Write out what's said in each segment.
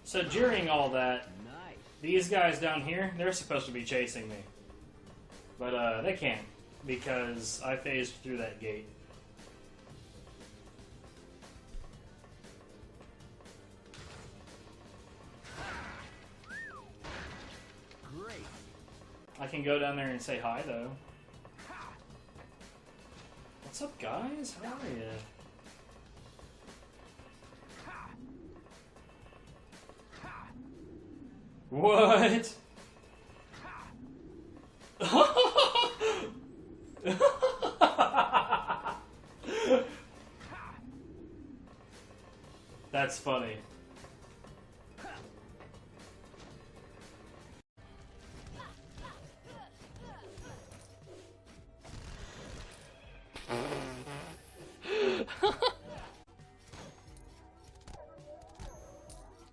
So during all that, these guys down here, they're supposed to be chasing me. But they can't, because I phased through that gate. Great. I can go down there and say hi, though. What's up, guys? How are you? What? That's funny.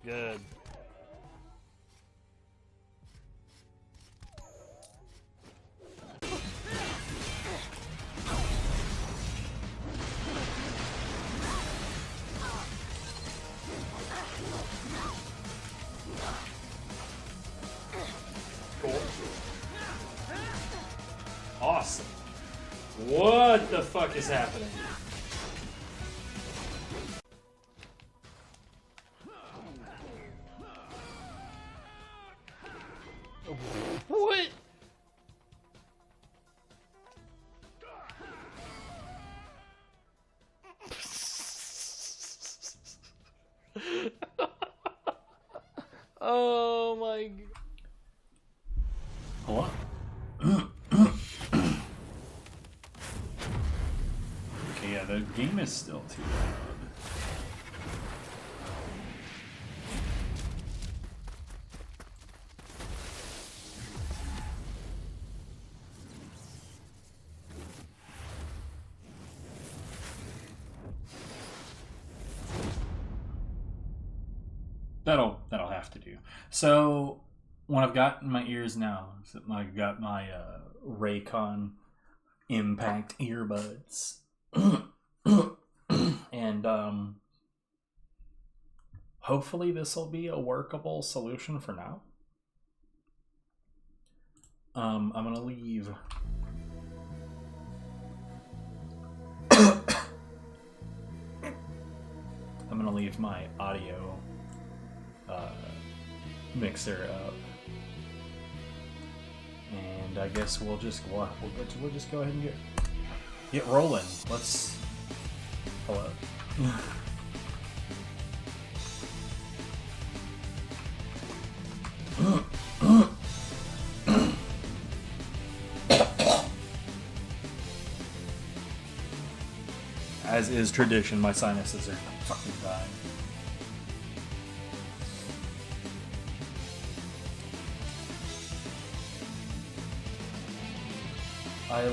Good. Cool. Awesome. What the fuck is happening? What? Oh my god. Hello? Okay, yeah, the game is still too loud. That'll have to do. So what I've got in my ears now is that I've got my Raycon Impact earbuds, and hopefully this will be a workable solution for now. I'm gonna leave. I'm gonna leave my audio mixer up, and I guess we'll just go ahead and get rolling. Let's hello. As is tradition, my sinuses are fucking dying.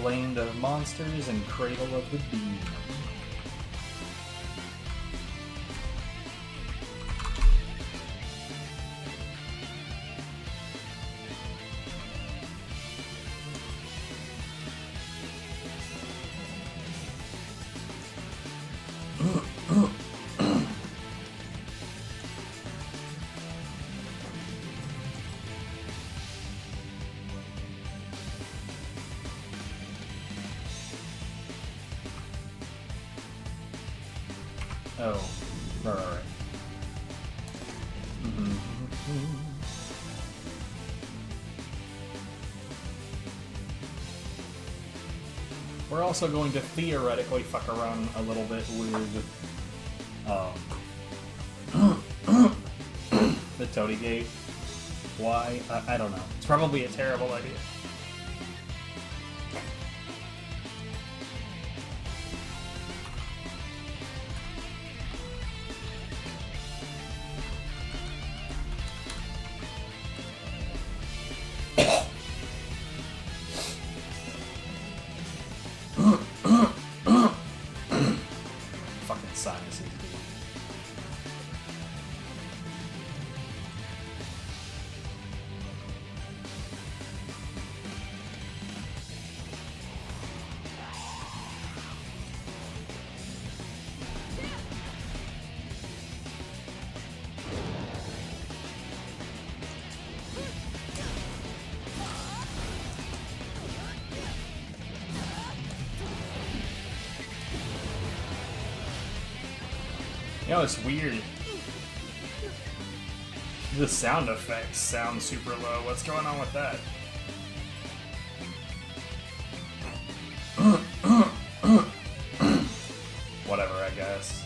Land of Monsters and Cradle of the Beast. Oh, right. We're also going to theoretically fuck around a little bit with the Toady Gate. Why? I don't know. It's probably a terrible idea. Fucking sinuses, dude. No, it's weird. The sound effects sound super low. What's going on with that? Whatever, I guess.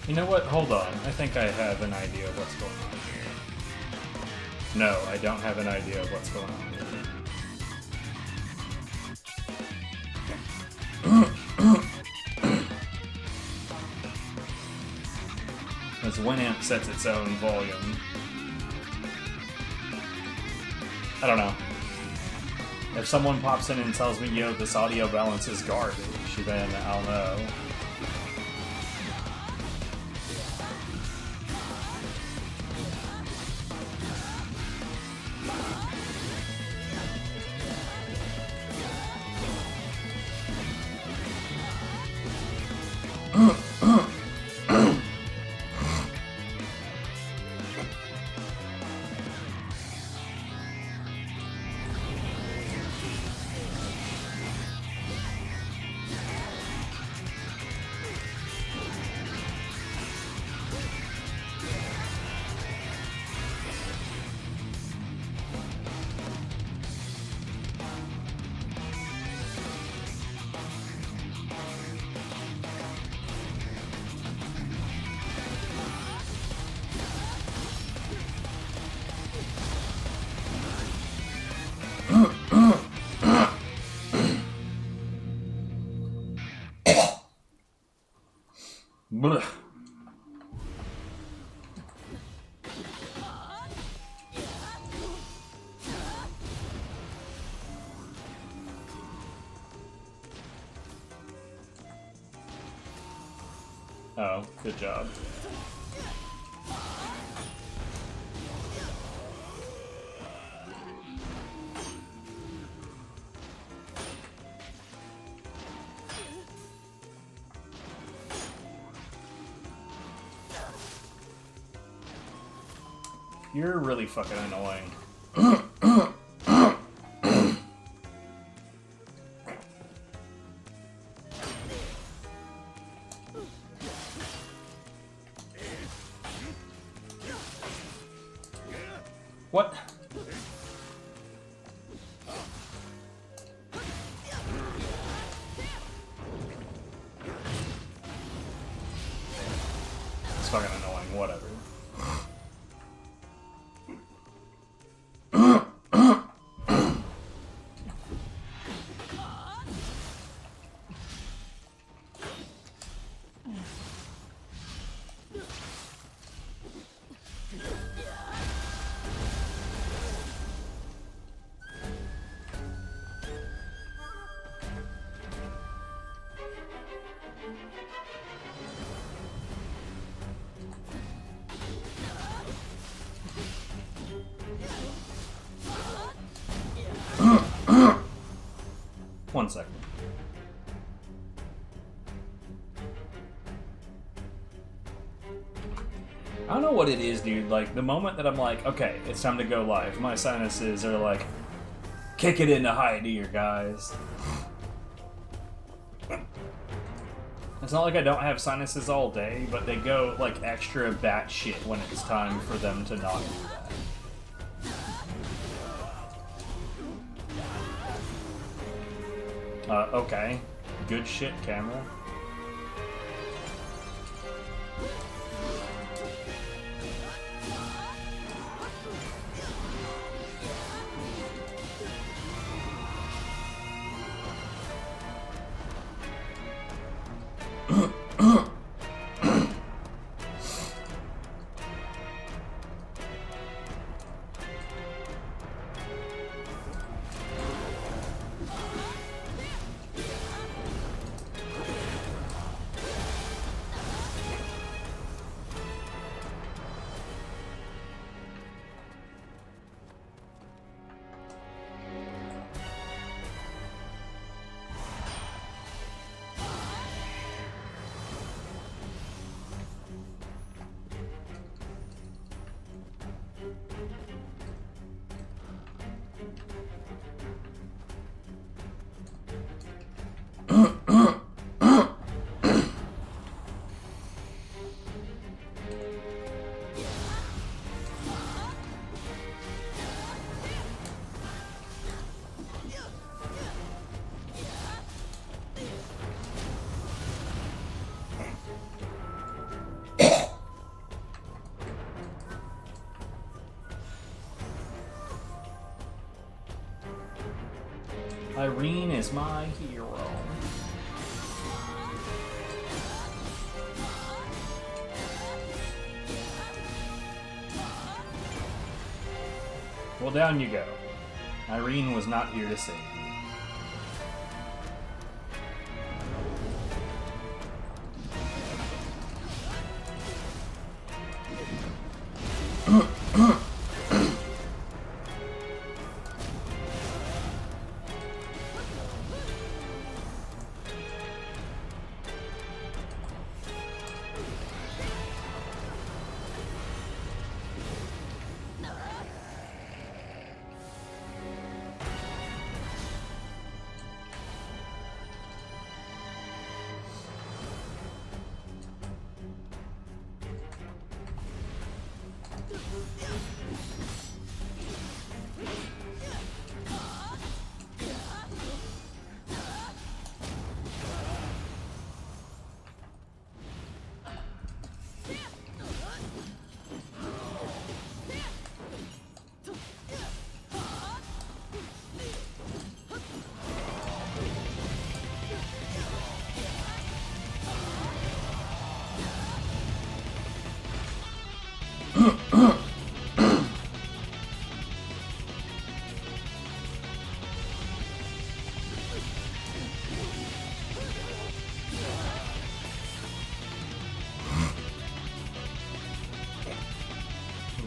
You know what? Hold on. I think I have an idea of what's going on here. No, I don't have an idea of what's going on here. This Winamp sets its own volume. I don't know. If someone pops in and tells me, yo, this audio balance is garbage, then I'll know. Blech. Oh, good job. You're really fucking annoying. What? It's fucking annoying, whatever. One second. don't know what it is, dude. Like, the moment that I'm like, okay, it's time to go live, my sinuses are like, kick it into high gear, guys. It's not like I don't have sinuses all day, but they go, like, extra batshit when it's time for them to not do that. Okay. Good shit, camera. Irene is my hero. Well, down you go. Irene was not here to save you.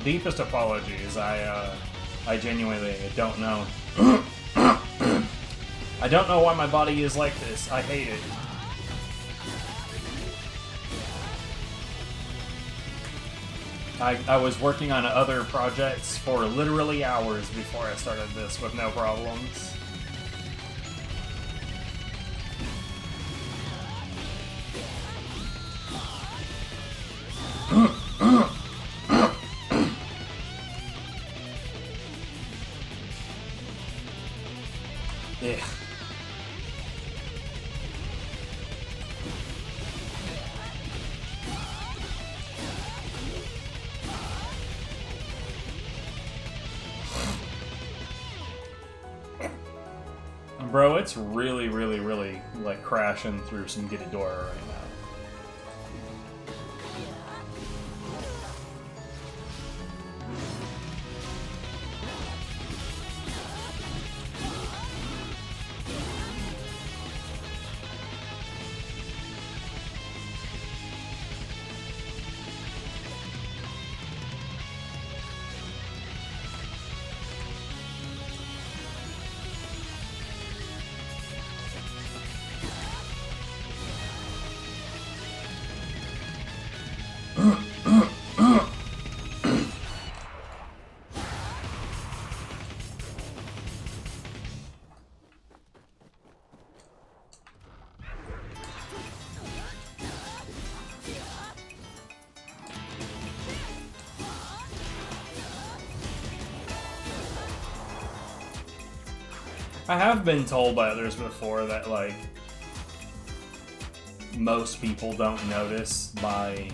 Deepest apologies. I genuinely don't know. I don't know why my body is like this. I hate it. I was working on other projects for literally hours before I started this with no problems. Yeah. Bro, it's really, really, really, like, crashing through some Ghidorah right now. I have been told by others before that, like, most people don't notice my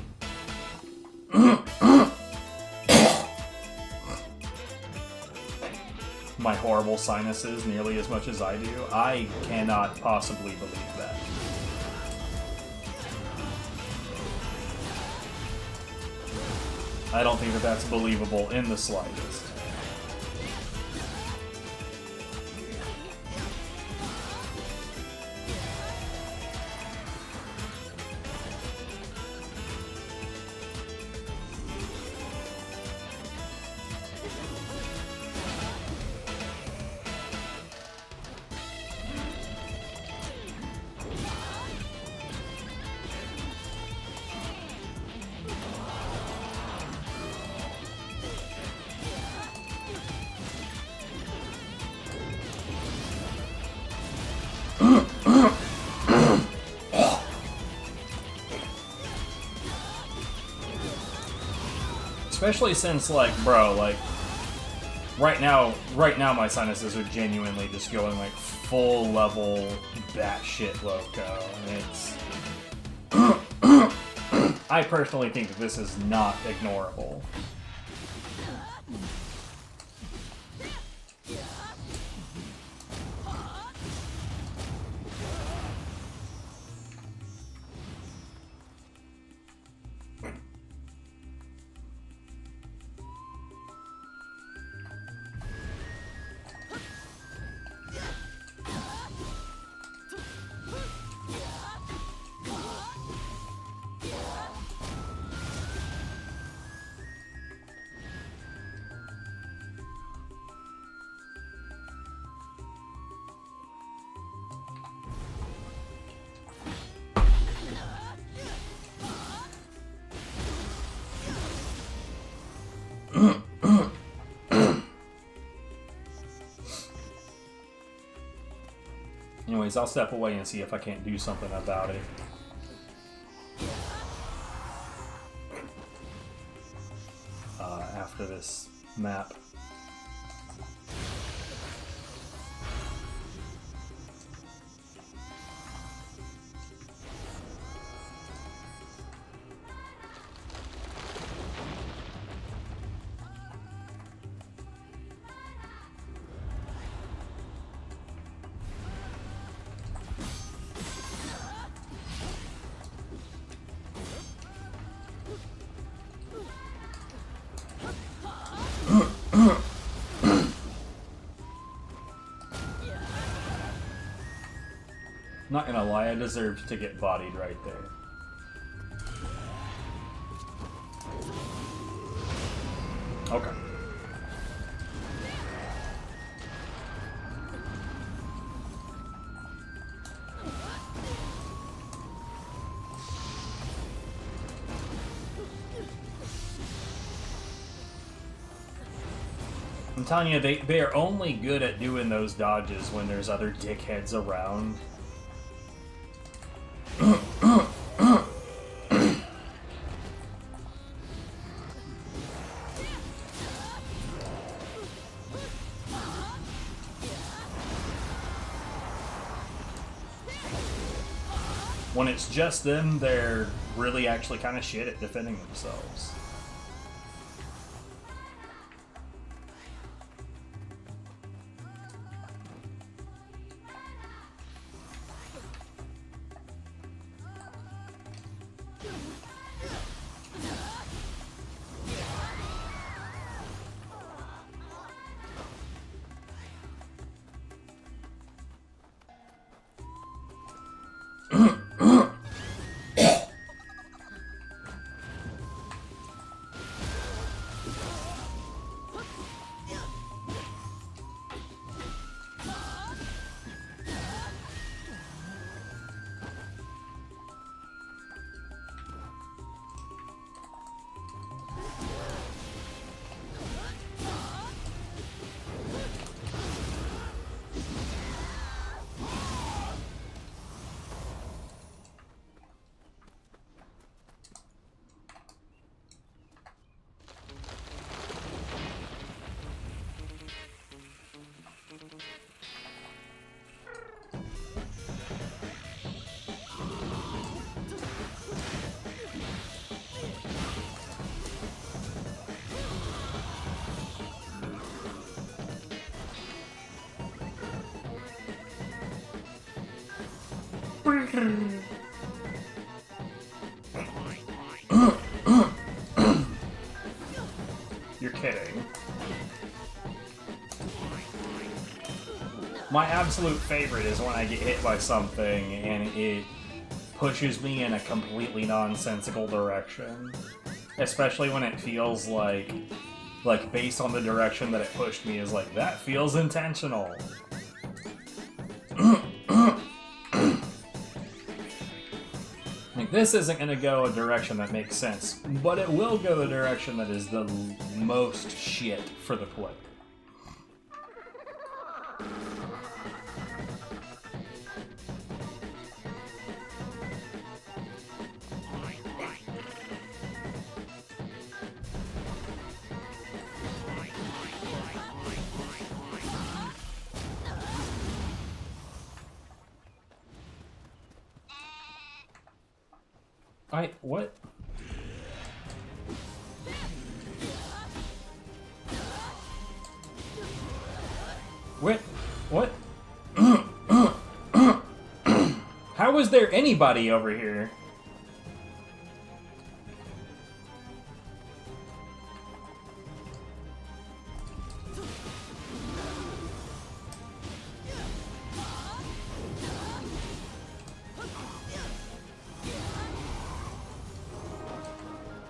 my horrible sinuses nearly as much as I do. I cannot possibly believe that. I don't think that that's believable in the slightest. Especially since, like, bro, like, right now my sinuses are genuinely just going, like, full level batshit loco. And it's... I personally think that this is not ignorable. Anyways, I'll step away and see if I can't do something about it. After this map. Not gonna lie, I deserved to get bodied right there. Okay. I'm telling you, they are only good at doing those dodges when there's other dickheads around. When it's just them, they're really actually kind of shit at defending themselves. You're kidding. My absolute favorite is when I get hit by something and it pushes me in a completely nonsensical direction. Especially when it feels like based on the direction that it pushed me is like, that feels intentional. Like, this isn't going to go a direction that makes sense, but it will go the direction that is the most shit for the player. What? What? How is there anybody over here?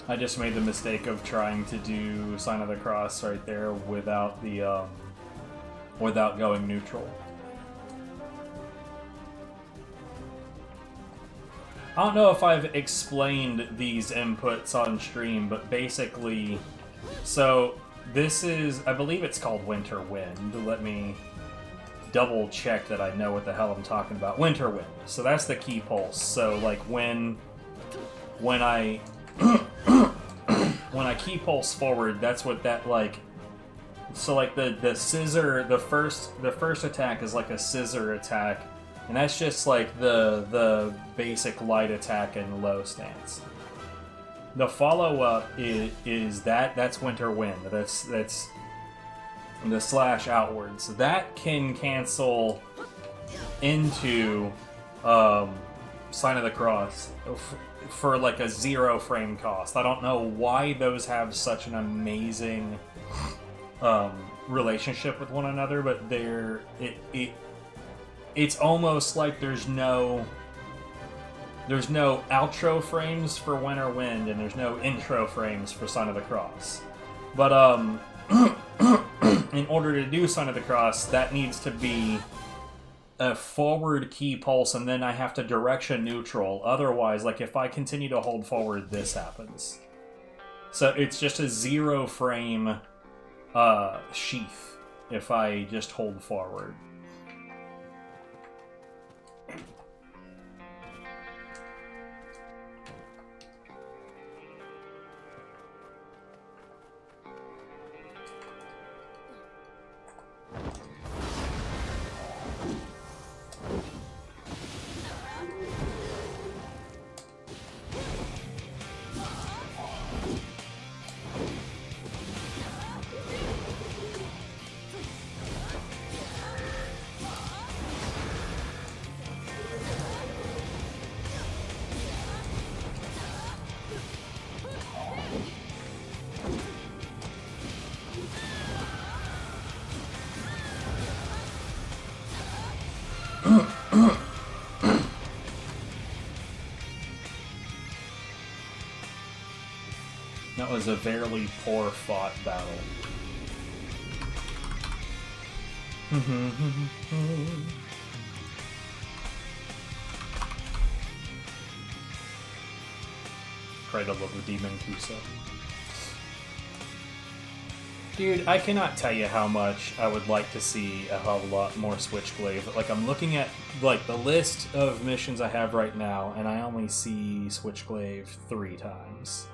I just made the mistake of trying to do Sign of the Cross right there without the, without going neutral. I don't know if I've explained these inputs on stream, but basically, so this is, I believe it's called Winter Wind. Let me double check that I know what the hell I'm talking about. Winter Wind. So that's the key pulse. So like when I when I key pulse forward, that's what that like. So like the scissor, the first attack is like a scissor attack, and that's just like the basic light attack and low stance. The follow up is that's Winter Wind. That's the slash outwards. That can cancel into Sign of the Cross for like a 0 frame cost. I don't know why those have such an amazing relationship with one another, but it's almost like there's no outro frames for Winter Wind and there's no intro frames for Sign of the Cross. But in order to do Sign of the Cross, that needs to be a forward key pulse, and then I have to direction neutral. Otherwise, like if I continue to hold forward, this happens. So it's just a 0 frame sheath if I just hold forward. That was a very poor fought battle. Cradle of the Demon Kusa. Dude, I cannot tell you how much I would like to see a hell of a lot more Switchglaive. Like, I'm looking at, like, the list of missions I have right now, and I only see Switchglaive 3 times.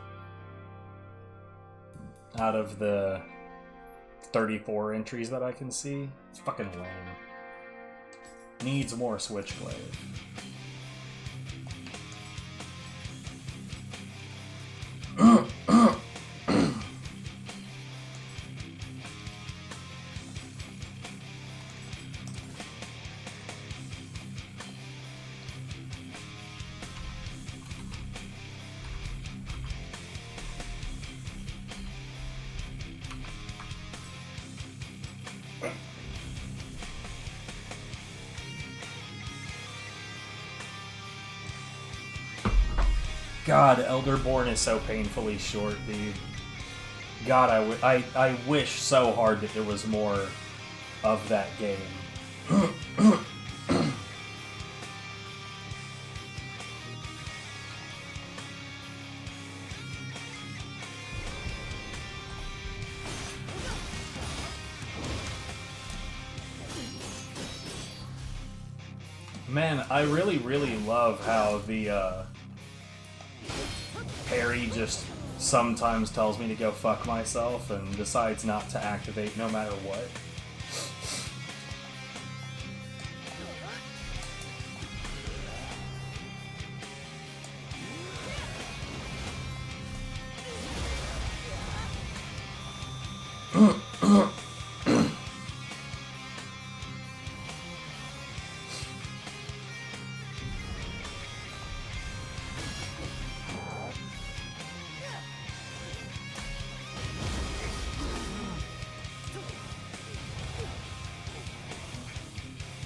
Out of the 34 entries that I can see. It's fucking lame. Needs more Switchglaive. God, Elderborn is so painfully short, dude. God, I wish so hard that there was more of that game. Man, I really, really love how the parry just sometimes tells me to go fuck myself and decides not to activate no matter what.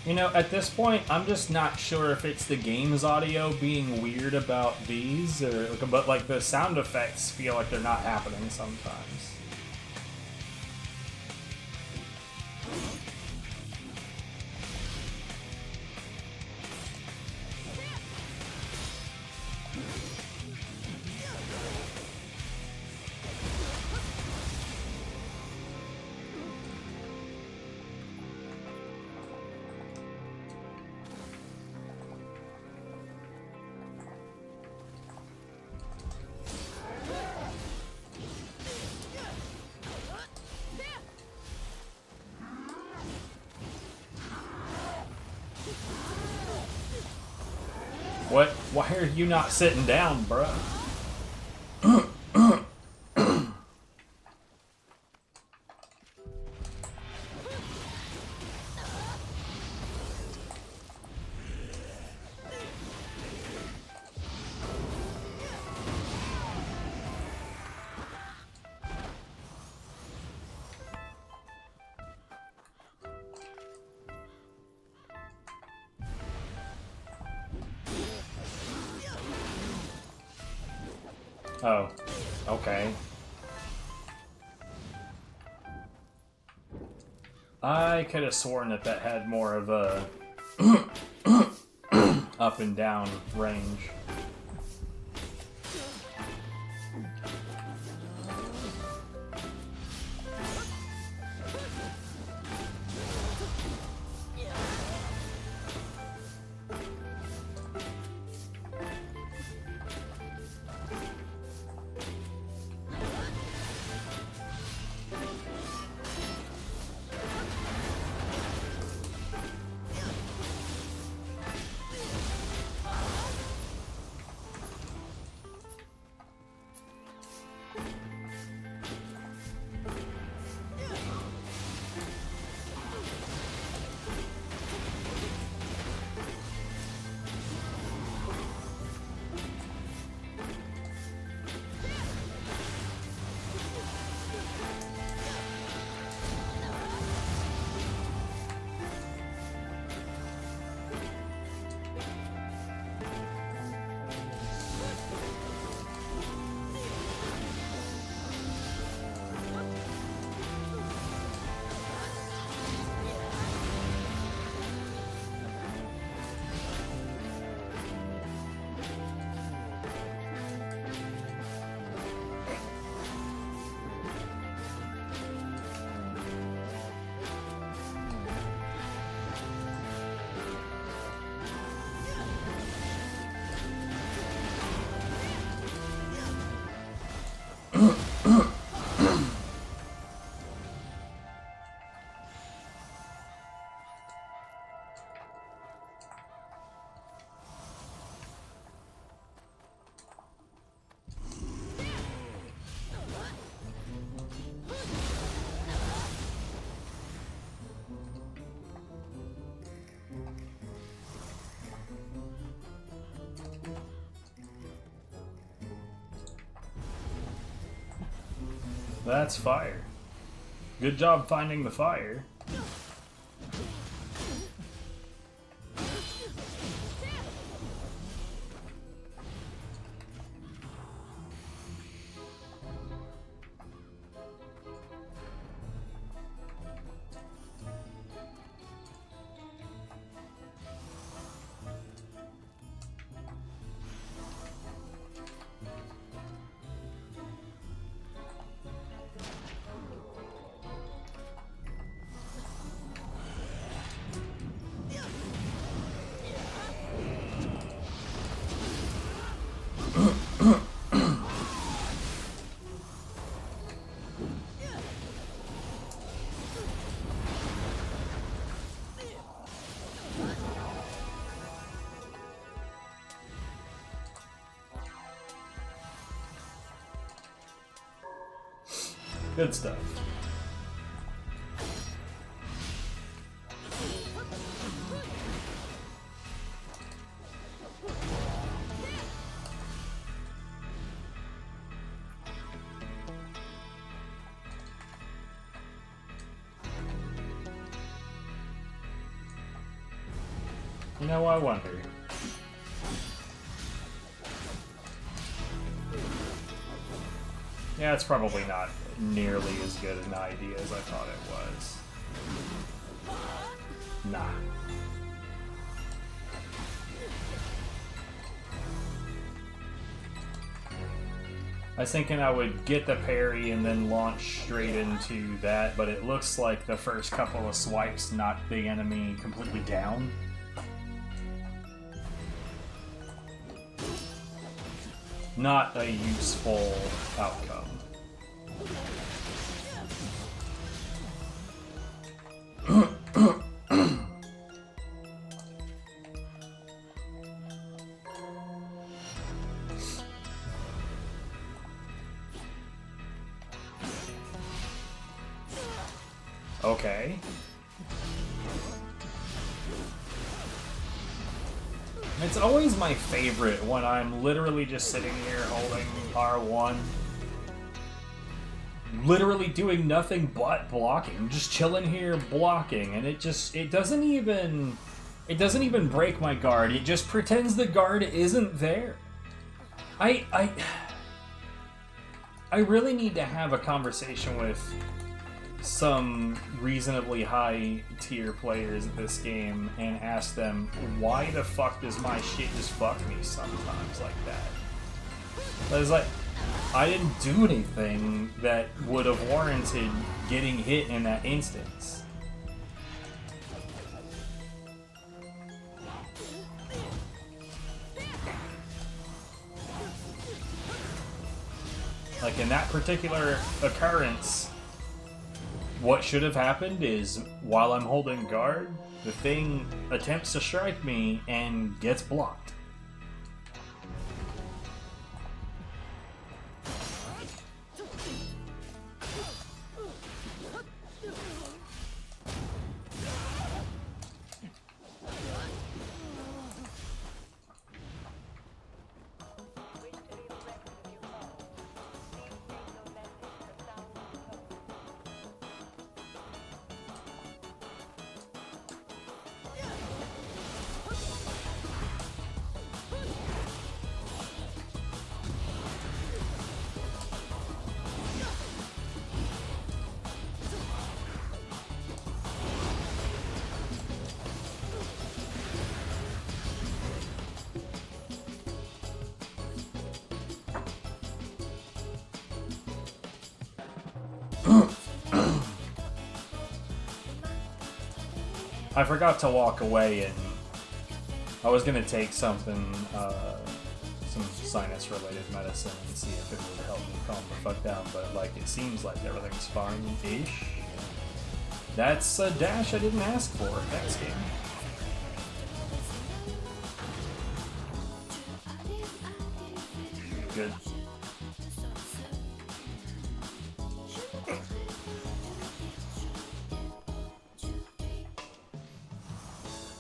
You know, at this point, I'm just not sure if it's the game's audio being weird about these, but like the sound effects feel like they're not happening sometimes. What? Why are you not sitting down, bruh? Oh, okay. I could have sworn that that had more of a up and down range. That's fire. Good job finding the fire. Good stuff. You know, I wonder. Yeah, it's probably not nearly as good an idea as I thought it was. Nah. I was thinking I would get the parry and then launch straight into that, but it looks like the first couple of swipes knocked the enemy completely down. Not a useful outcome. Okay. It's always my favorite when I'm literally just sitting here holding R1. Literally doing nothing but blocking. Just chilling here blocking, and it doesn't even break my guard. It just pretends the guard isn't there. I really need to have a conversation with some reasonably high tier players of this game and ask them, why the fuck does my shit just fuck me sometimes like that? But it's like, I didn't do anything that would have warranted getting hit in that instance. Like in that particular occurrence, what should have happened is, while I'm holding guard, the thing attempts to strike me and gets blocked. I forgot to walk away, and I was gonna take something, some sinus-related medicine and see if it would help me calm the fuck down, but like it seems like everything's fine-ish. That's a dash I didn't ask for. Thanks, game. Good.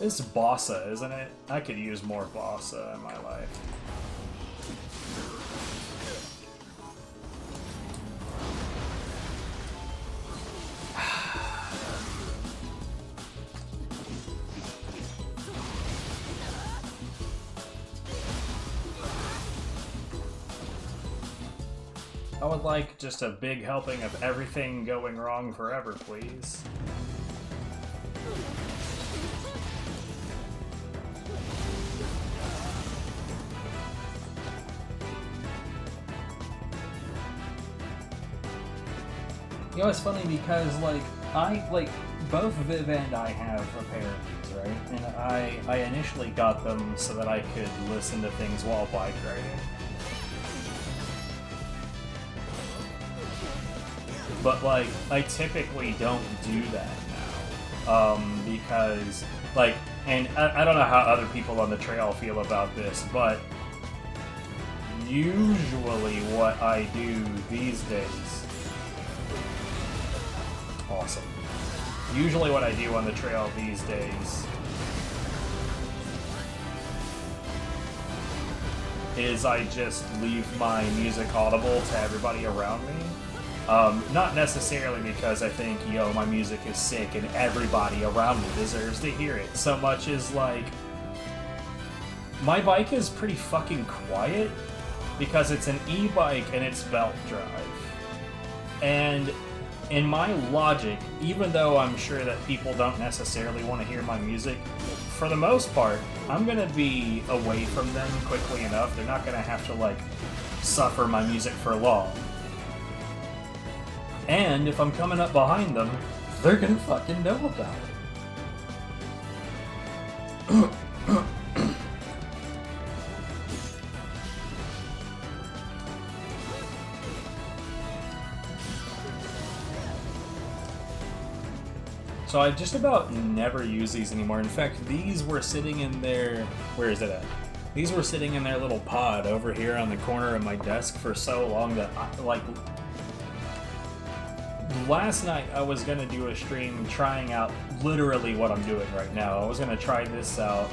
It's Bossa, isn't it? I could use more Bossa in my life. I would like just a big helping of everything going wrong forever, please. You know, it's funny because, both Viv and I have a pair of these, right? And I initially got them so that I could listen to things while bike riding. But, I typically don't do that now. Because, and I don't know how other people on the trail feel about this, but usually what I do these days Awesome. Usually what I do on the trail these days is I just leave my music audible to everybody around me. Not necessarily because I think, yo, my music is sick and everybody around me deserves to hear it, so much as, like, my bike is pretty fucking quiet because it's an e-bike and it's belt drive. And in my logic, even though I'm sure that people don't necessarily want to hear my music, for the most part, I'm going to be away from them quickly enough. They're not going to have to, like, suffer my music for long. And if I'm coming up behind them, they're going to fucking know about it. So I just about never use these anymore. In fact, these were sitting in their... Where is it at? These were sitting in their little pod over here on the corner of my desk for so long that, last night I was going to do a stream trying out literally what I'm doing right now. I was going to try this out.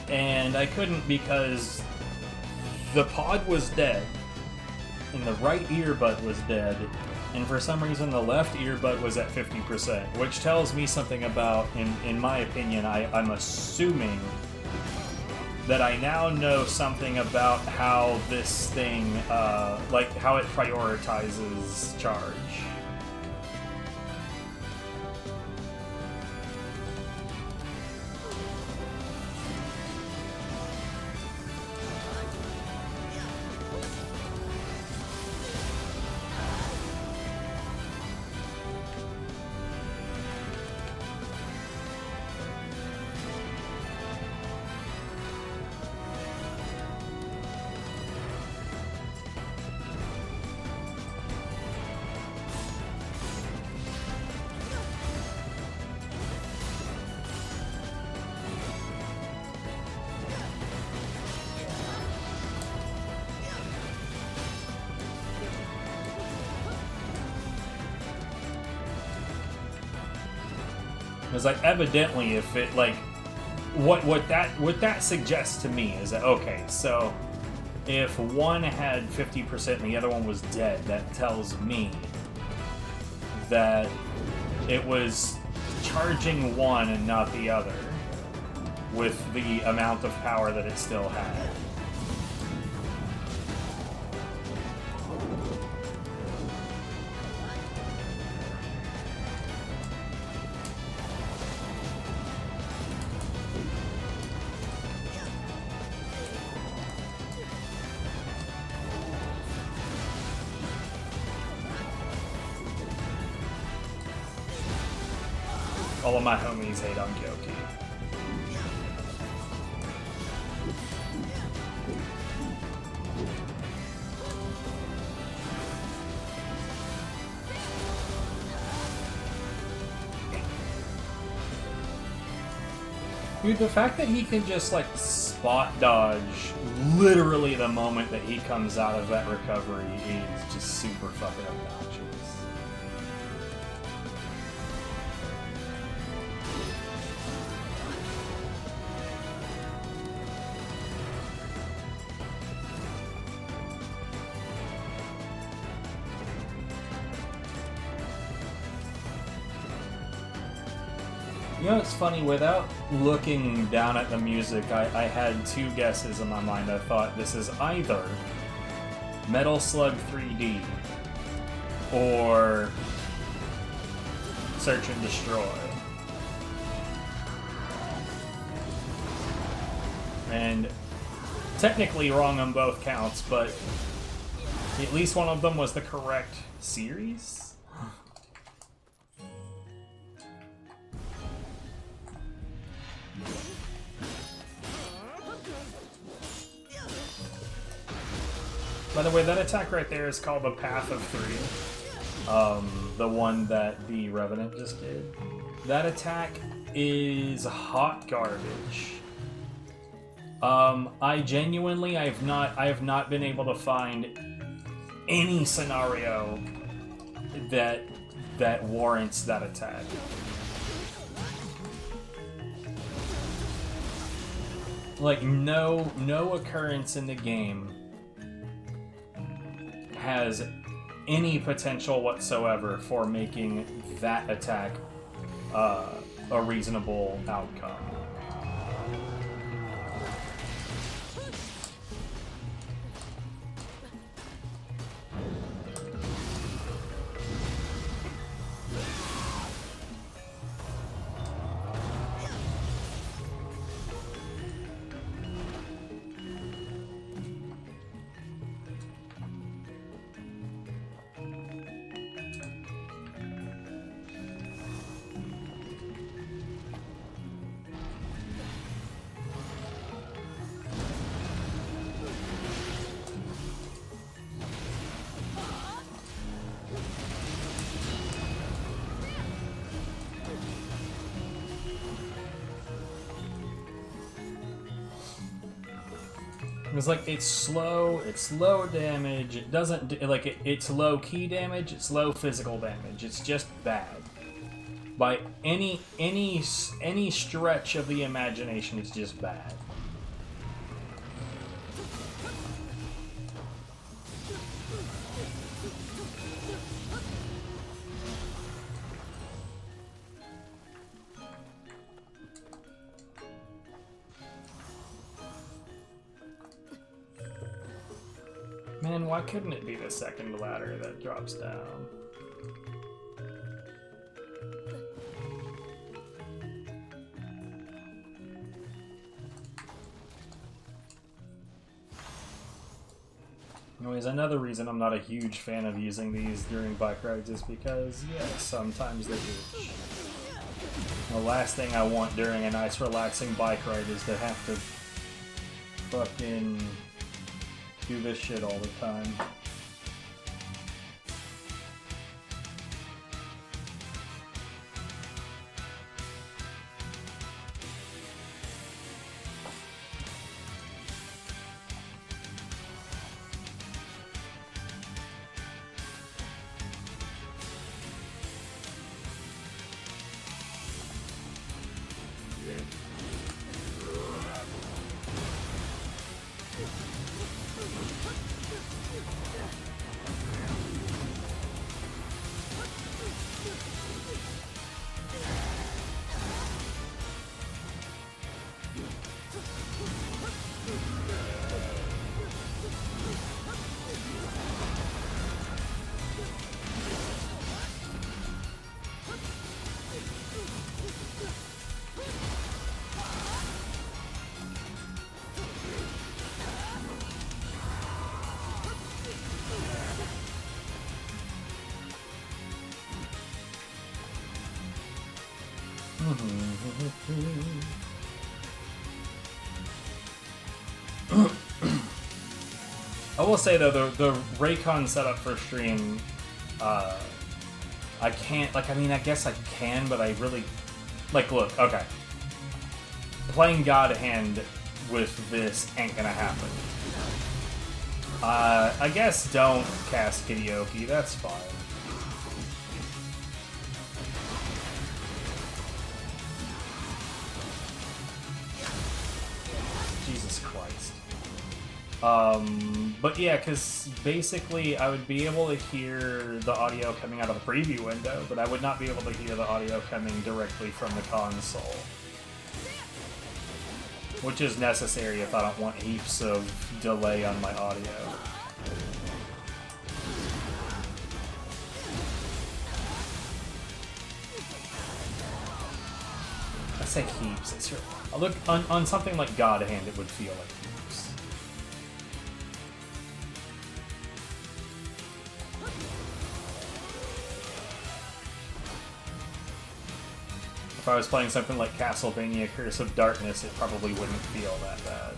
And I couldn't because the pod was dead. And the right earbud was dead, and for some reason the left earbud was at 50%, which tells me something about, in my opinion, I'm assuming that I now know something about how this thing, like how it prioritizes charge. Because, like, evidently, if it, like, what that suggests to me is that, okay, so if one had 50% and the other one was dead, that tells me that it was charging one and not the other with the amount of power that it still had. All of my homies hate on Gyoki. Dude, the fact that he can just, like, spot dodge literally the moment that he comes out of that recovery is just super fucking obnoxious. You know, it's funny, without looking down at the music, I had two guesses in my mind. I thought this is either Metal Slug 3D or Search and Destroy. And technically wrong on both counts, but at least one of them was the correct series? By the way, that attack right there is called the Path of Three. The one that the Revenant just did. That attack is hot garbage. I genuinely, I have not been able to find any scenario that warrants that attack. Like, no occurrence in the game has any potential whatsoever for making that attack a reasonable outcome. It's like, it's slow damage, it doesn't, like, it's low key damage, it's low physical damage, it's just bad. By any stretch of the imagination, it's just bad. Man, why couldn't it be the second ladder that drops down? Anyways, another reason I'm not a huge fan of using these during bike rides is because, yes, sometimes they itch. The last thing I want during a nice relaxing bike ride is to have to fucking do this shit all the time. I will say though, the Raycon setup for stream, I can't, like, I mean, I guess I can, but I really, like, look, okay. Playing God Hand with this ain't gonna happen. I guess don't cast karaoke, that's fine. Jesus Christ. But yeah, because basically I would be able to hear the audio coming out of the preview window, but I would not be able to hear the audio coming directly from the console. Which is necessary if I don't want heaps of delay on my audio. I say heaps, it's look, on something like God Hand it would feel like heaps. If I was playing something like Castlevania Curse of Darkness, it probably wouldn't feel that bad.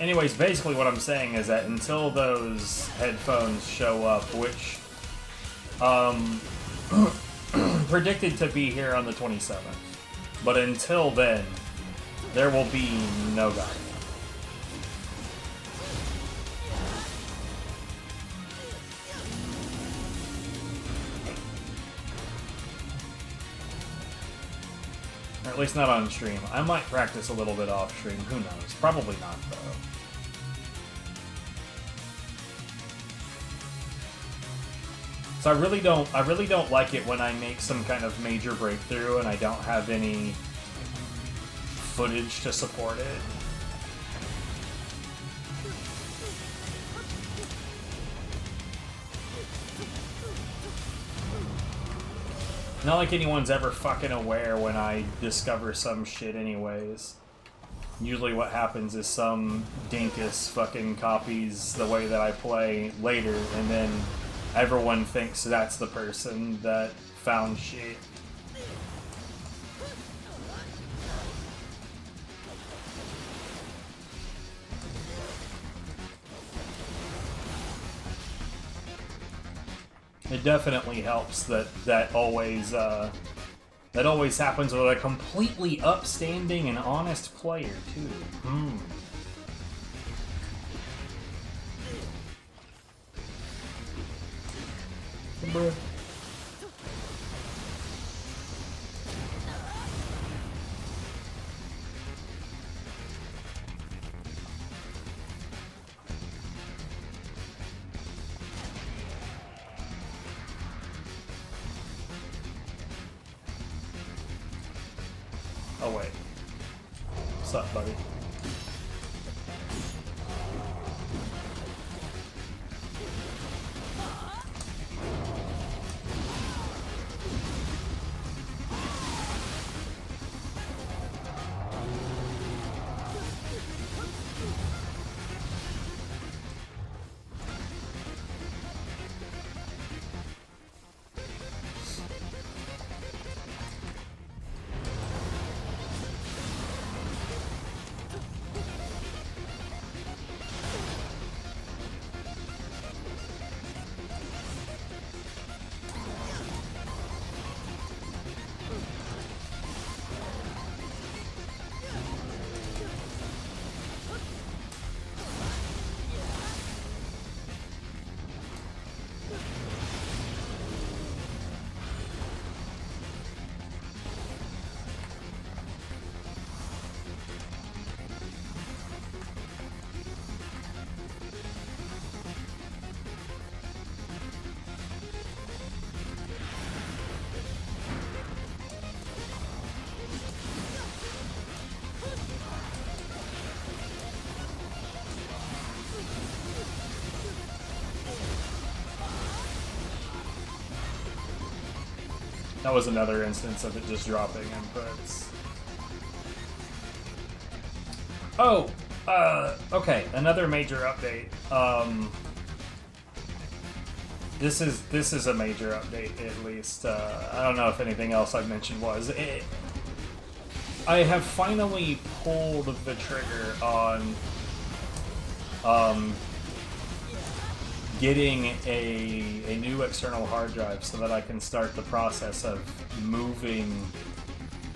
anyways, basically what I'm saying is that until those headphones show up, which predicted to be here on the 27th, but until then, there will be no guide. Or at least not on stream. I might practice a little bit off stream. Who knows? Probably not, though. So I really don't like it when I make some kind of major breakthrough and I don't have any footage to support it. Not like anyone's ever fucking aware when I discover some shit anyways. Usually what happens is some dinkus fucking copies the way that I play later, and then everyone thinks that's the person that found shit. It definitely helps that always happens with a completely upstanding and honest player too. Bruh. Oh wait. What's up, buddy? That was another instance of it just dropping inputs. Oh, okay, another major update. This is a major update, at least. I don't know if anything else I've mentioned was. I have finally pulled the trigger on getting a new external hard drive so that I can start the process of moving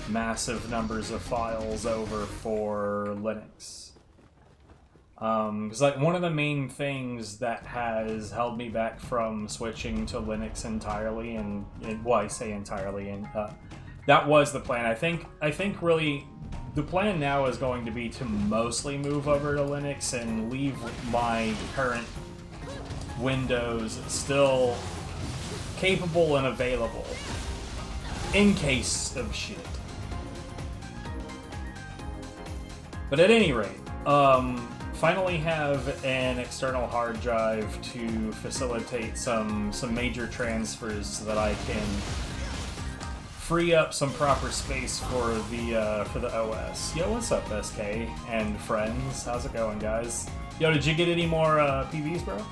massive numbers of files over for Linux. Because like one of the main things that has held me back from switching to Linux entirely, and well, I say entirely, and that was the plan. I think really the plan now is going to be to mostly move over to Linux and leave my current Windows still capable and available in case of shit. But at any rate, finally have an external hard drive to facilitate some major transfers so that I can free up some proper space for the OS. Yo, what's up, SK and friends? How's it going, guys? Yo, did you get any more PVs, bro?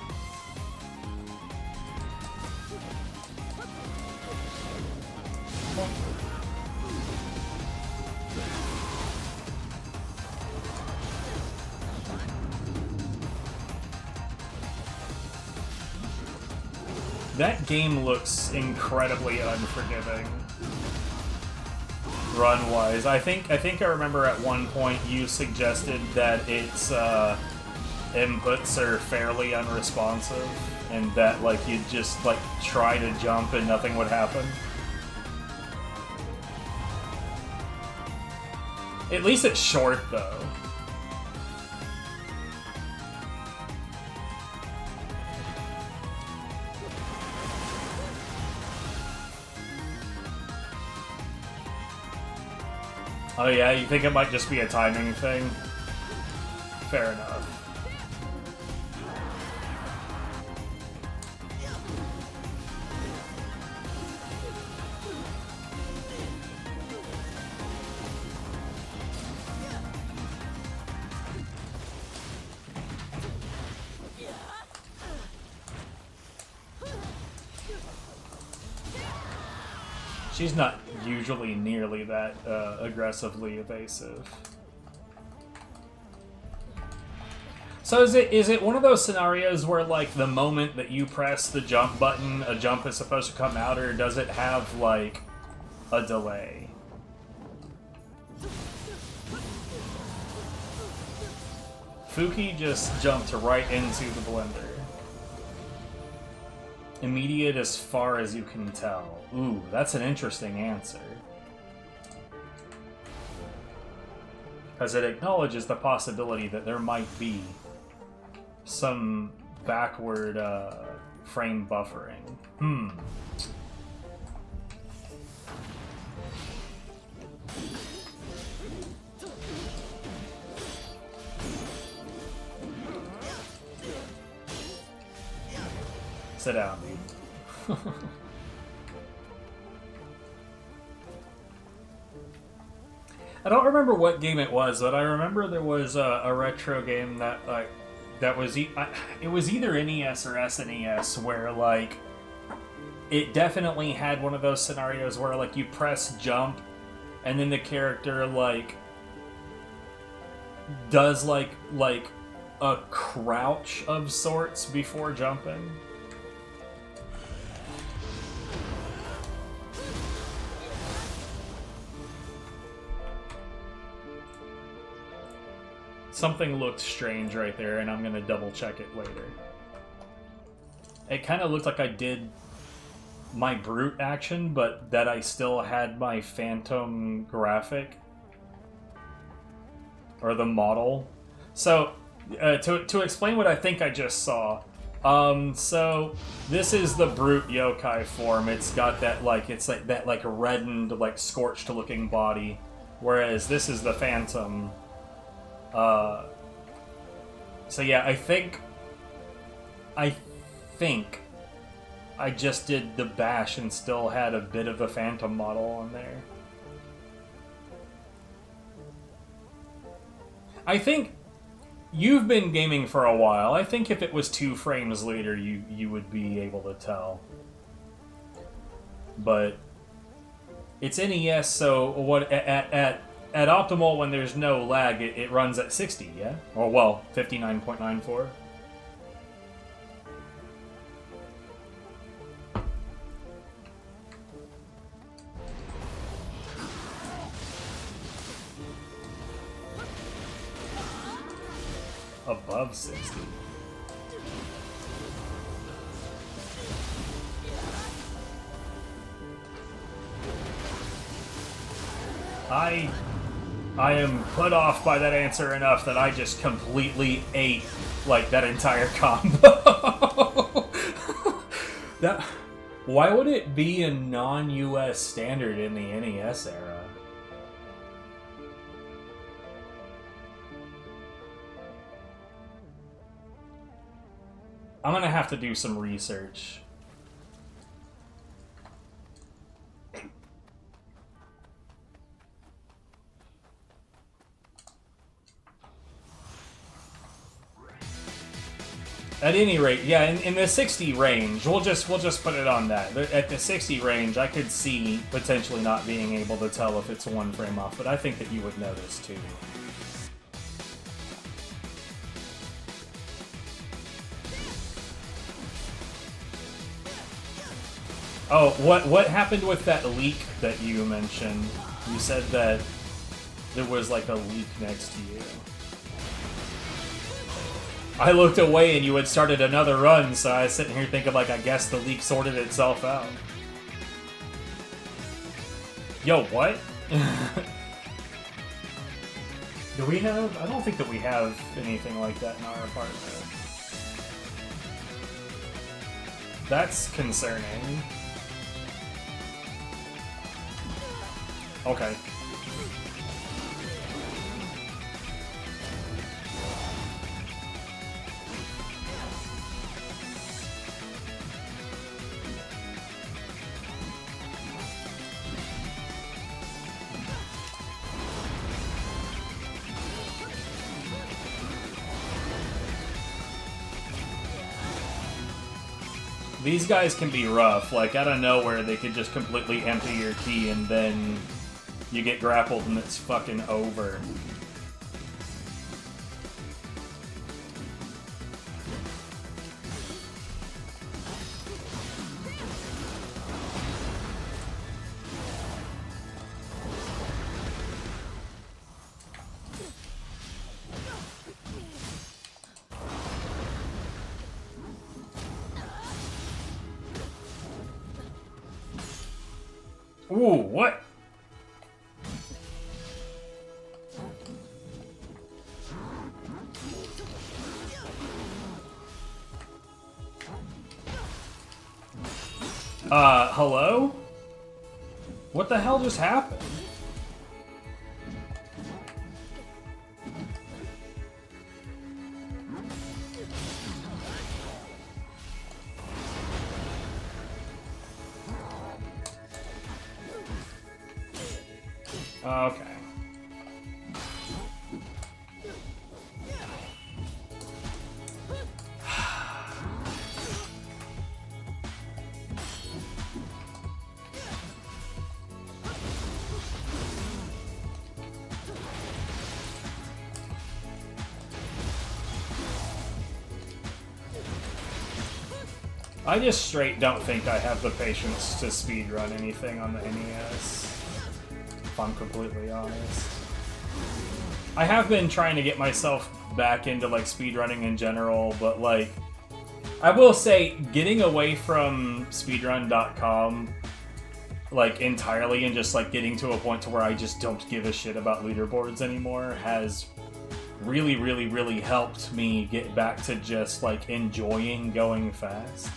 that game looks incredibly unforgiving. Run-wise. I think I remember at one point you suggested that its inputs are fairly unresponsive, and that like you'd just like try to jump and nothing would happen. At least it's short though. Oh yeah, you think it might just be a timing thing? Fair enough. She's not usually nearly that aggressively evasive. So is it one of those scenarios where like the moment that you press the jump button, a jump is supposed to come out, or does it have like a delay? Fuki just jumped right into the blender. Immediate as far as you can tell. Ooh, that's an interesting answer. Because it acknowledges the possibility that there might be some backward frame buffering. Sit down, dude. I don't remember what game it was, but I remember there was a retro game that that was it was either NES or SNES where like it definitely had one of those scenarios where like you press jump and then the character like does like a crouch of sorts before jumping. Something looked strange right there, and I'm going to double check it later. It kind of looked like I did my brute action, but that I still had my phantom graphic. Or the model. So, to explain what I think I just saw. So, this is the brute yokai form. It's got that, like, it's like that, like, reddened, like, scorched looking body. Whereas this is the phantom. So yeah, I think I just did the bash and still had a bit of the phantom model on there. I think you've been gaming for a while. I think if it was 2 frames later, you would be able to tell. But it's NES, so what at optimal, when there's no lag, it runs at 60, yeah? Or, well, 59.94. Above 60. I am put off by that answer enough that I just completely ate, like, that entire combo. Why would it be a non-US standard in the NES era? I'm gonna have to do some research. At any rate, yeah, in the 60 range, we'll just put it on that. At the 60 range, I could see potentially not being able to tell if it's 1 frame off, but I think that you would notice too. Oh, what happened with that leak that you mentioned? You said that there was like a leak next to you. I looked away and you had started another run, so I was sitting here thinking like, I guess the leak sorted itself out. Yo, what? Do we have... I don't think that we have anything like that in our apartment. That's concerning. Okay. These guys can be rough. Like, out of nowhere, they could just completely empty your key and then you get grappled and it's fucking over. Ooh, what? Hello? What the hell just happened? Okay. I just straight don't think I have the patience to speedrun anything on the NES. If I'm completely honest. I have been trying to get myself back into like speedrunning in general, but like I will say getting away from speedrun.com like entirely and just like getting to a point to where I just don't give a shit about leaderboards anymore has really, really, really helped me get back to just like enjoying going fast.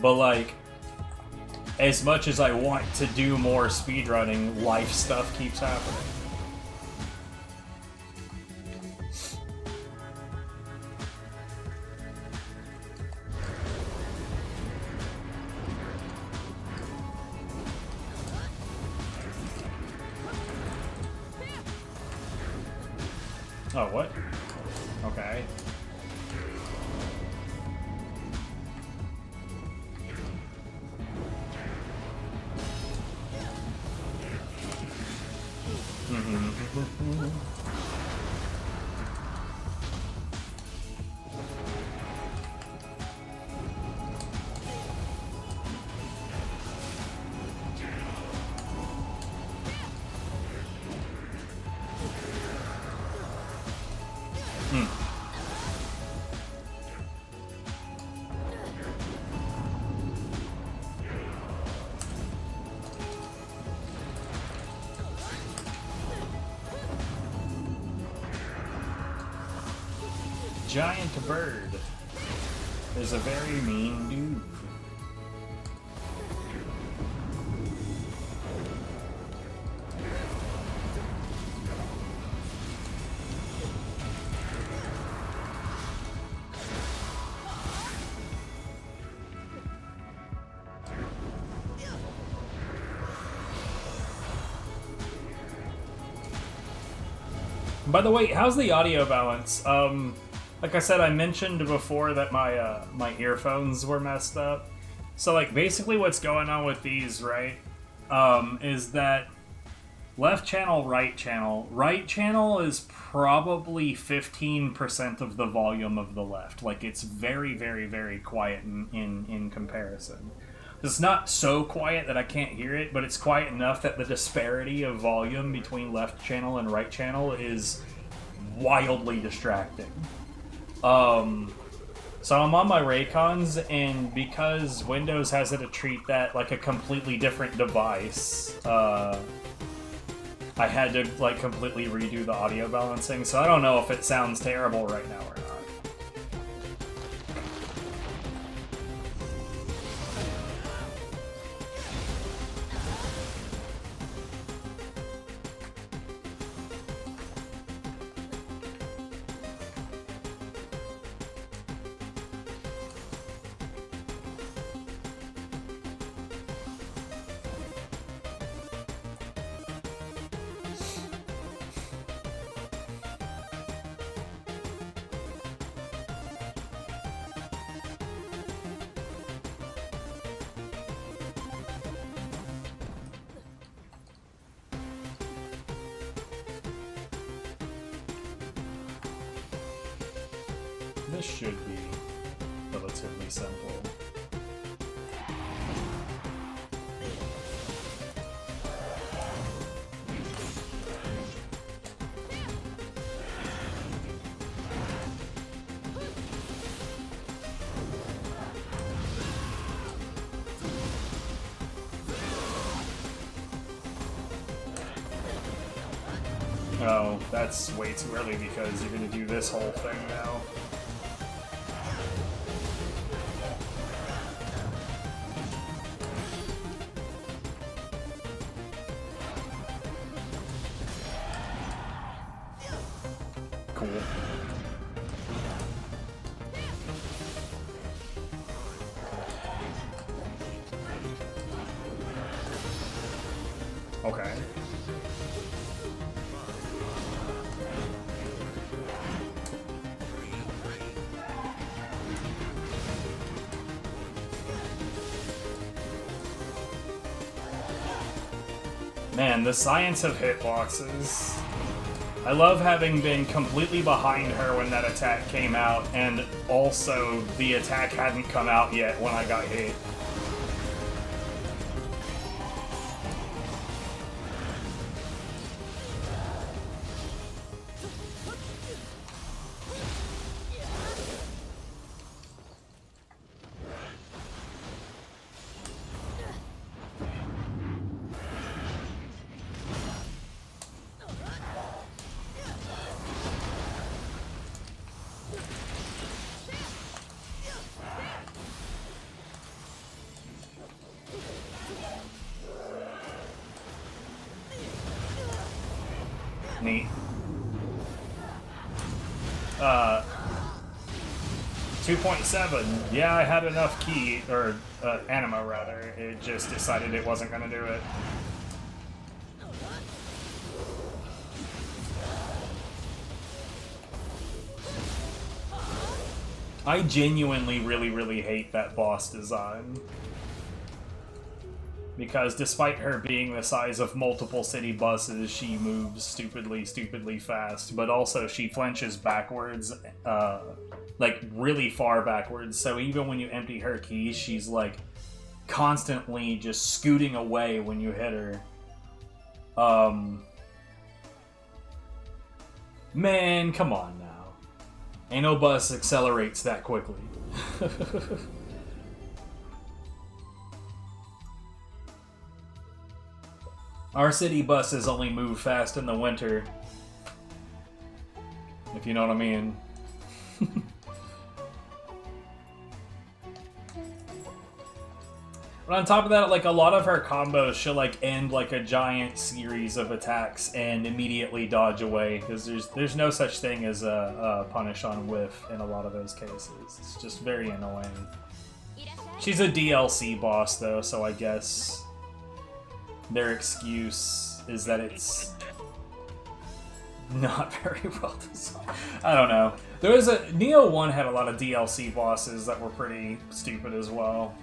But like, as much as I want to do more speedrunning, life stuff keeps happening. Oh, what? Okay. Giant bird is a very mean dude. By the way, how's the audio balance? Like I said, I mentioned before that my my earphones were messed up. So like basically what's going on with these, right, is that Left channel, right channel. Right channel is probably 15% of the volume of the left. Like, it's very, very, very quiet in comparison. It's not so quiet that I can't hear it, but it's quiet enough that the disparity of volume between left channel and right channel is wildly distracting. So I'm on my Raycons, and because Windows has it to treat that like a completely different device, I had to like completely redo the audio balancing, so I don't know if it sounds terrible right now or not. This should be relatively simple. Oh, that's way too early because you're gonna do this whole thing now. Cool. Okay. Man, the science of hitboxes. I love having been completely behind her when that attack came out, and also the attack hadn't come out yet when I got hit. Neat. 2.7. Yeah, I had enough key, or anima rather. It just decided it wasn't gonna do it. I genuinely really hate that boss design. Because despite her being the size of multiple city buses, she moves stupidly fast, but also she flinches backwards, like really far backwards, so even when you empty her keys, she's like constantly just scooting away when you hit her. Man, come on now. Ain't no bus accelerates that quickly. Our city buses only move fast in the winter. If you know what I mean. But on top of that, like, a lot of her combos, she'll, like, end, like, a giant series of attacks and immediately dodge away, because there's no such thing as a punish on whiff in a lot of those cases. It's just very annoying. She's a DLC boss, though, so I guess their excuse is that it's not very well designed. I don't know. There was Nioh 1 had a lot of DLC bosses that were pretty stupid as well.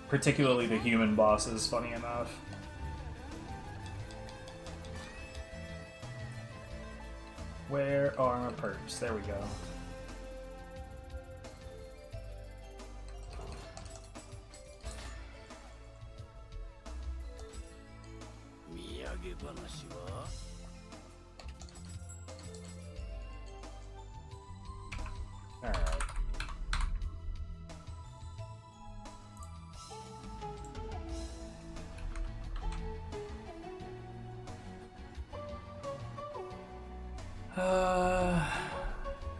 particularly the human bosses, funny enough. Where are my perps? There we go. Alright.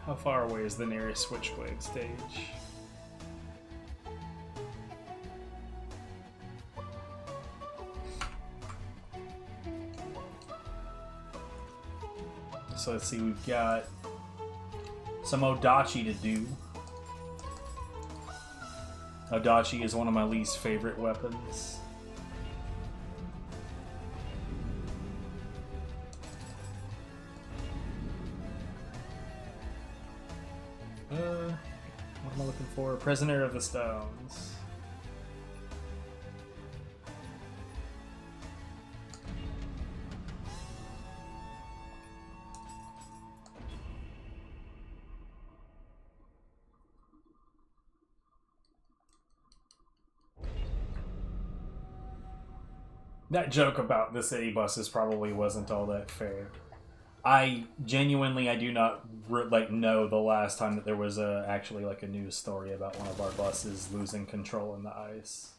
How far away is the nearest Switchblade stage? So let's see, we've got some Odachi to do. Odachi is one of my least favorite weapons. What am I looking for? Prisoner of the Stones. That joke about the city buses probably wasn't all that fair. I do not know the last time that there was actually like a news story about one of our buses losing control in the ice.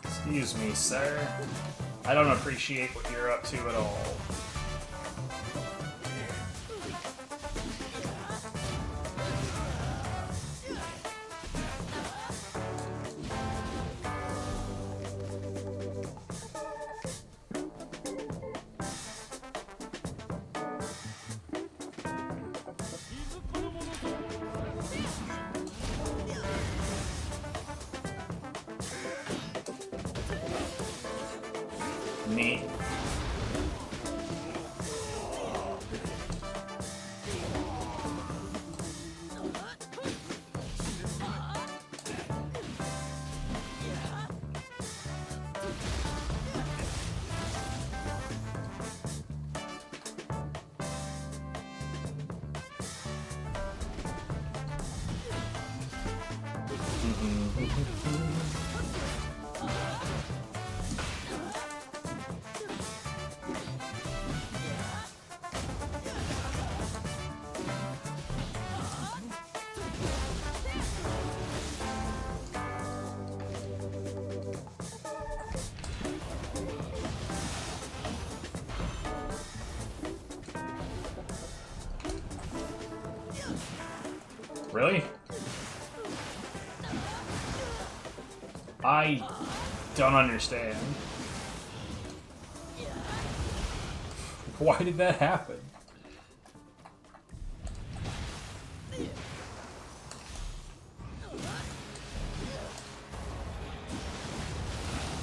Excuse me, sir. I don't appreciate what you're up to at all. Neat. Really? I don't understand. Why did that happen?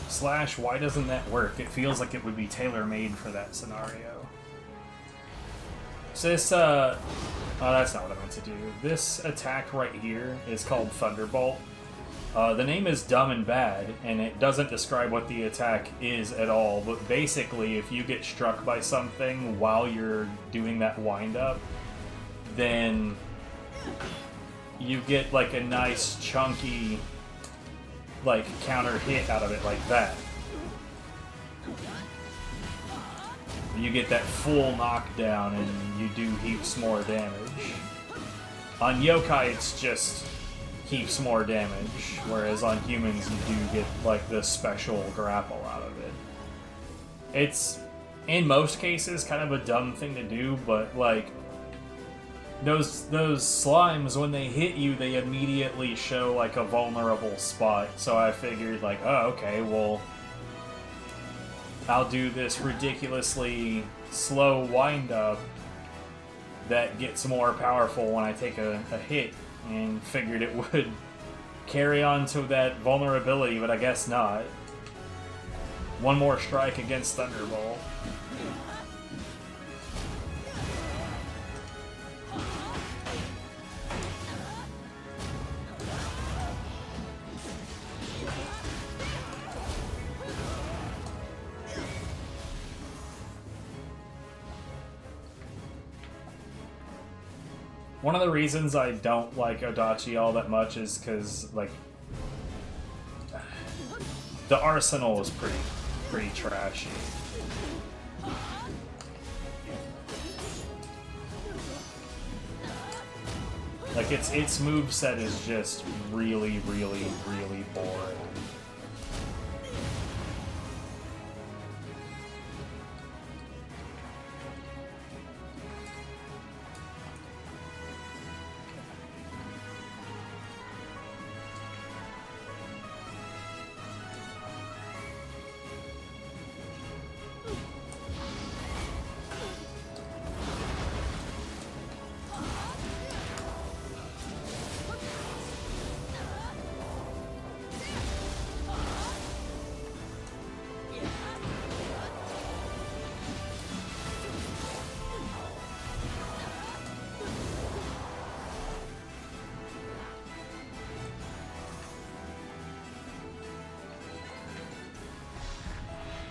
Slash, why doesn't that work? It feels like it would be tailor-made for that scenario. So this, oh, that's not what I meant to do. This attack right here is called Thunderbolt. The name is dumb and bad, and it doesn't describe what the attack is at all, but basically, if you get struck by something while you're doing that wind-up, then you get, like, a nice, chunky, like, counter hit out of it like that. You get that full knockdown, and you do heaps more damage. On yokai, it's just heaps more damage, whereas on humans you do get like the special grapple out of it. It's, in most cases, kind of a dumb thing to do, but like those slimes, when they hit you, they immediately show like a vulnerable spot. So I figured like, oh, okay, well, I'll do this ridiculously slow wind up that gets more powerful when I take a hit, and figured it would carry on to that vulnerability, but I guess not. One more strike against Thunderbolt. One of the reasons I don't like Odachi all that much is because, like, the arsenal is pretty trashy. Like, its moveset is just really boring.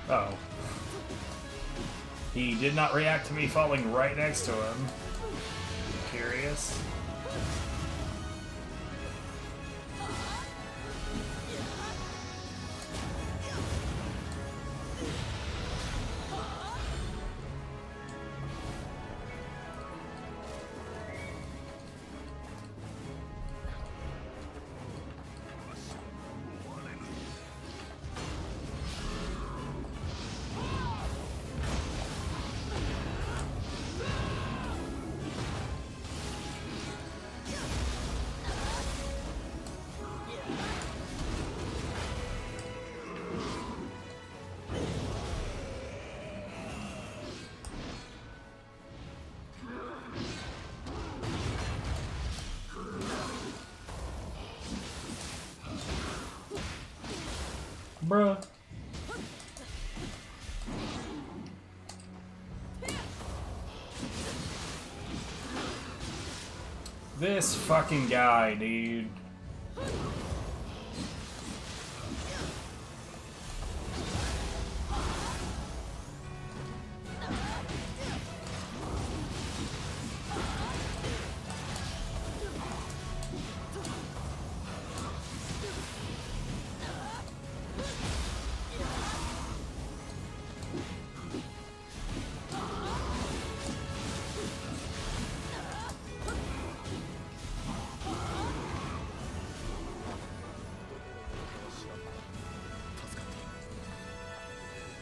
Uh-oh. He did not react to me falling right next to him. Curious. Bruh. This fucking guy, dude.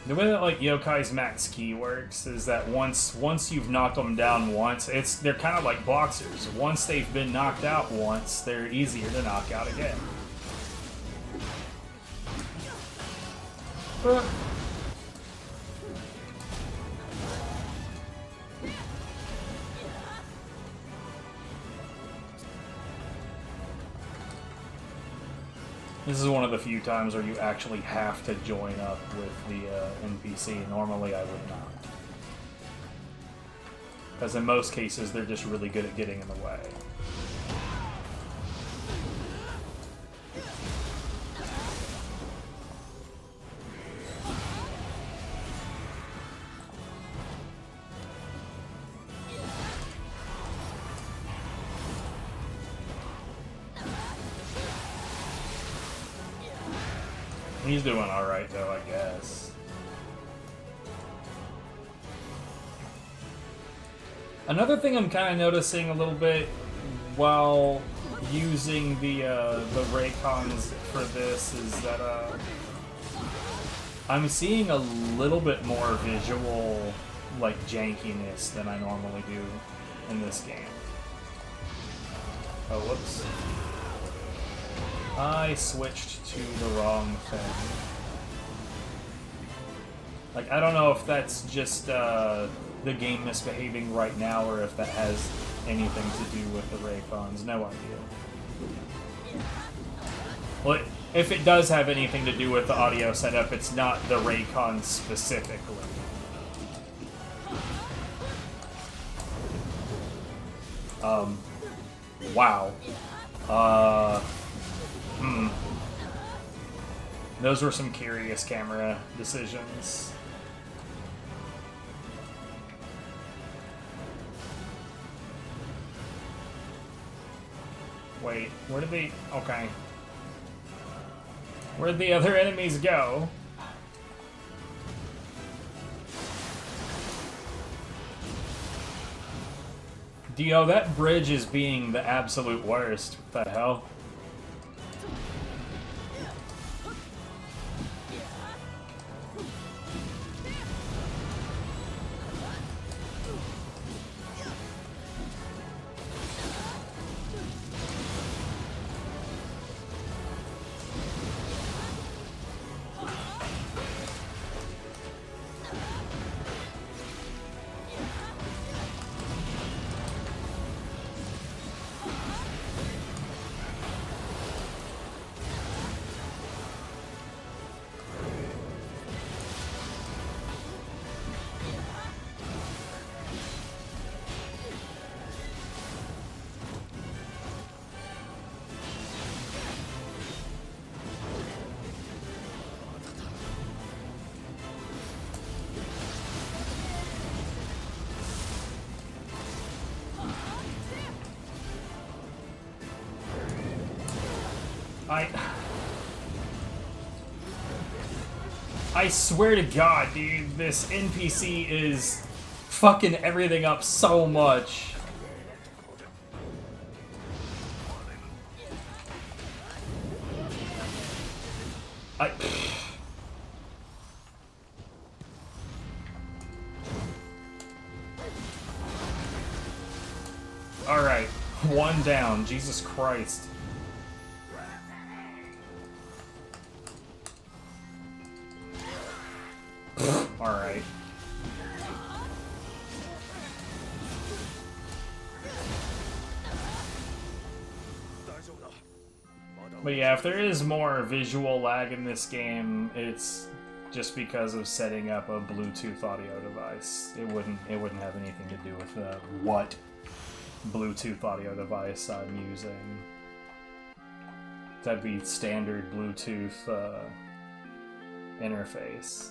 The way that like Yokai's max key works is that once you've knocked them down once, they're kind of like boxers. Once they've been knocked out once, they're easier to knock out again. This is one of the few times where you actually have to join up with the NPC. Normally I would not. Because in most cases, they're just really good at getting in the way. He's doing alright though, I guess. Another thing I'm kind of noticing a little bit while using the Raycons for this is that I'm seeing a little bit more visual like jankiness than I normally do in this game. Oh, whoops. I switched to the wrong thing. Like, I don't know if that's just the game misbehaving right now or if that has anything to do with the Raycons. No idea. Well, if it does have anything to do with the audio setup, it's not the Raycon specifically. Wow. Those were some curious camera decisions. Wait, where did they... Okay. Where'd the other enemies go? Dio, that bridge is being the absolute worst. What the hell? I swear to God, dude, this NPC is fucking everything up so much. Alright, one down, Jesus Christ. Alright. But yeah, if there is more visual lag in this game, it's just because of setting up a Bluetooth audio device. It wouldn't have anything to do with what Bluetooth audio device I'm using. That'd be standard Bluetooth interface.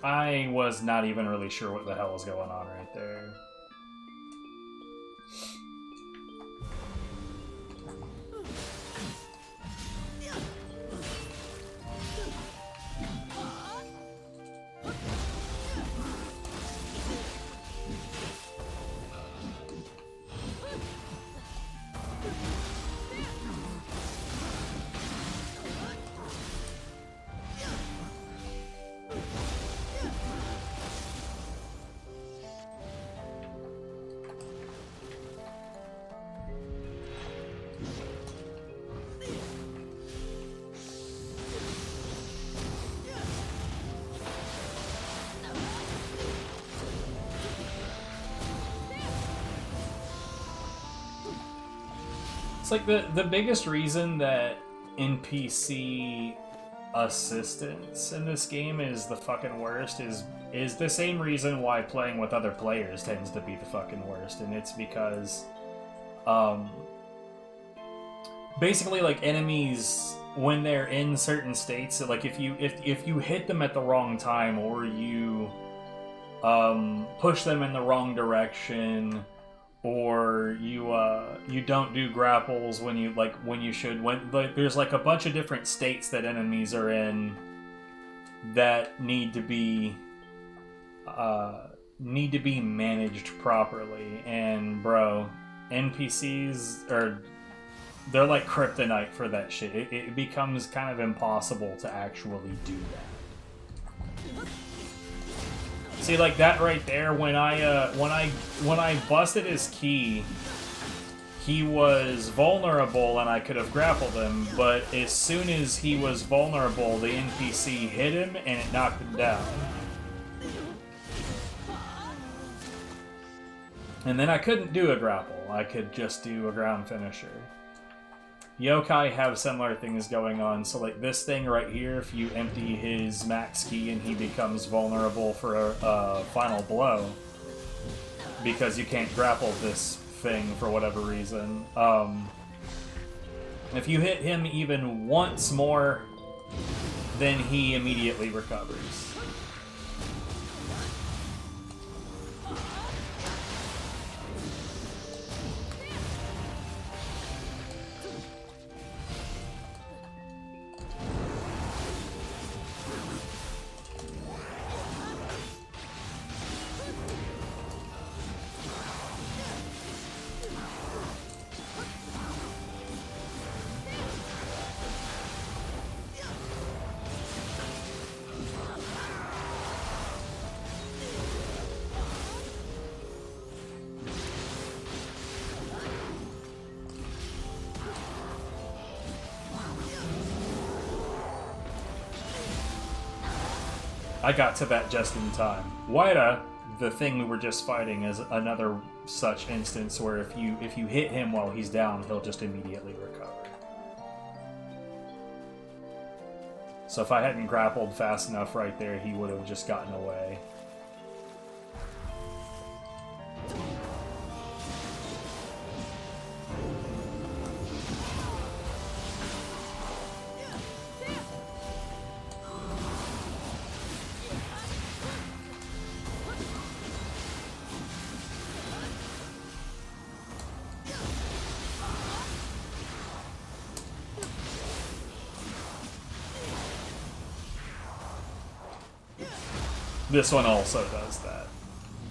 I was not even really sure what the hell was going on right there. It's like the biggest reason that NPC assistance in this game is the fucking worst is the same reason why playing with other players tends to be the fucking worst, and it's because basically, like, enemies, when they're in certain states, like if you hit them at the wrong time, or you push them in the wrong direction, or you don't do grapples when you should, there's like a bunch of different states that enemies are in that need to be managed properly. And bro, NPCs they're like kryptonite for that shit. It becomes kind of impossible to actually do that. See, like that right there, when I busted his key he was vulnerable and I could have grappled him, but as soon as he was vulnerable, the NPC hit him and it knocked him down. And then I couldn't do a grapple. I could just do a ground finisher. Yokai have similar things going on. So like this thing right here, if you empty his max ki and he becomes vulnerable for a final blow, because you can't grapple this thing for whatever reason. If you hit him even once more, then he immediately recovers. I got to that just in time. Waira, the thing we were just fighting, is another such instance where if you hit him while he's down, he'll just immediately recover. So if I hadn't grappled fast enough right there, he would have just gotten away. This one also does that.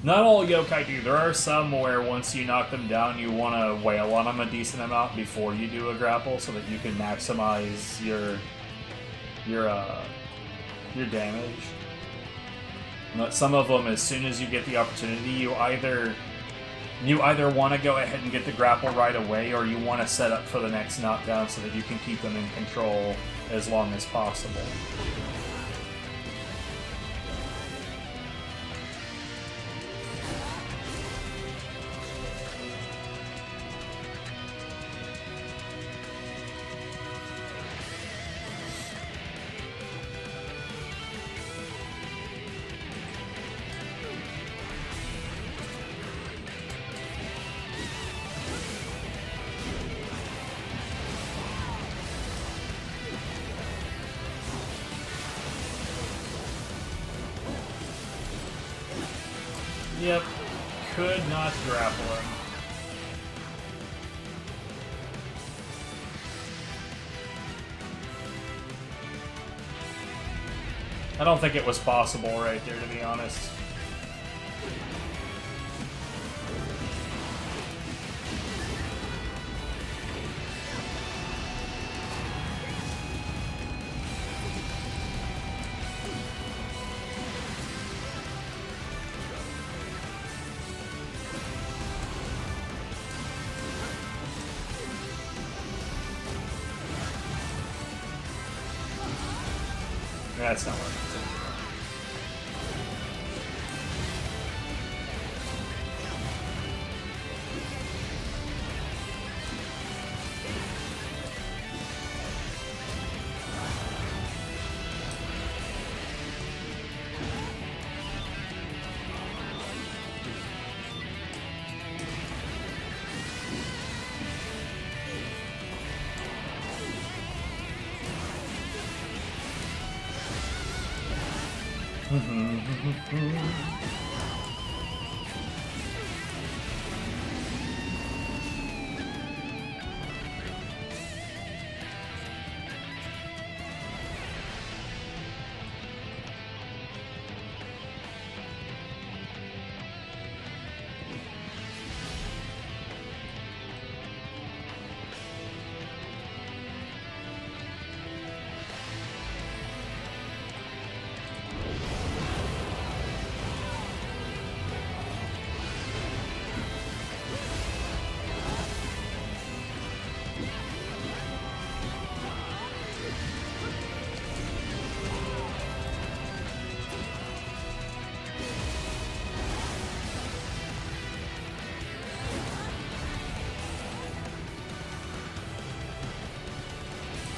Not all yokai do. There are some where once you knock them down, you want to wail on them a decent amount before you do a grapple, so that you can maximize your damage. But some of them, as soon as you get the opportunity, you either want to go ahead and get the grapple right away, or you want to set up for the next knockdown so that you can keep them in control as long as possible. Yep, could not grapple him. I don't think it was possible right there, to be honest. That's not working.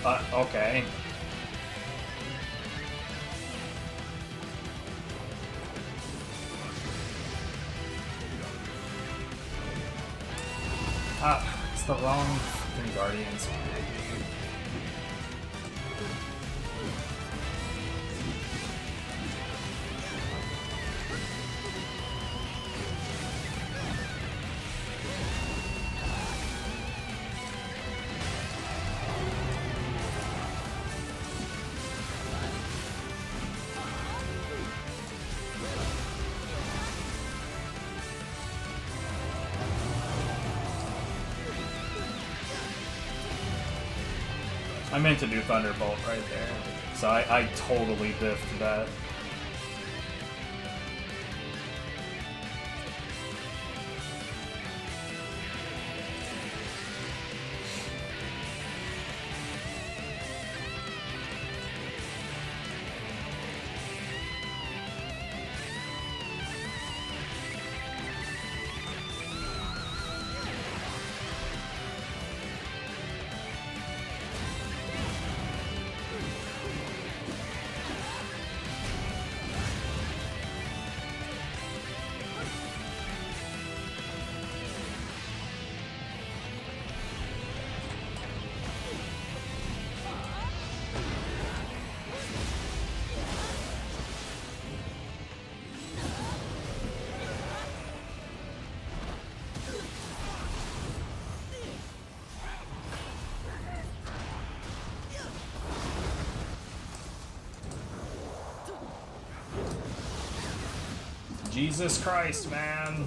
Okay. It's the wrong fucking Guardians. I meant to do Thunderbolt right there, so I totally biffed that. Jesus Christ, man.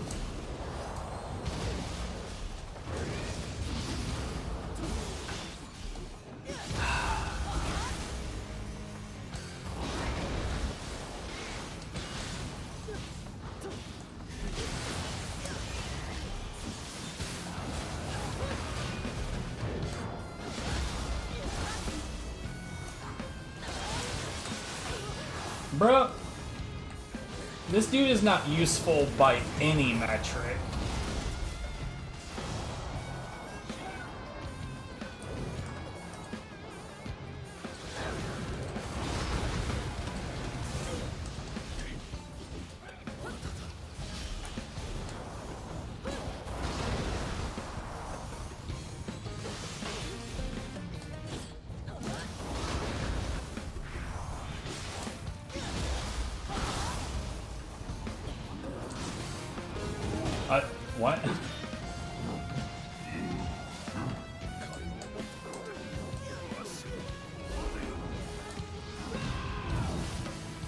Bruh. This dude is not useful by any metric. What?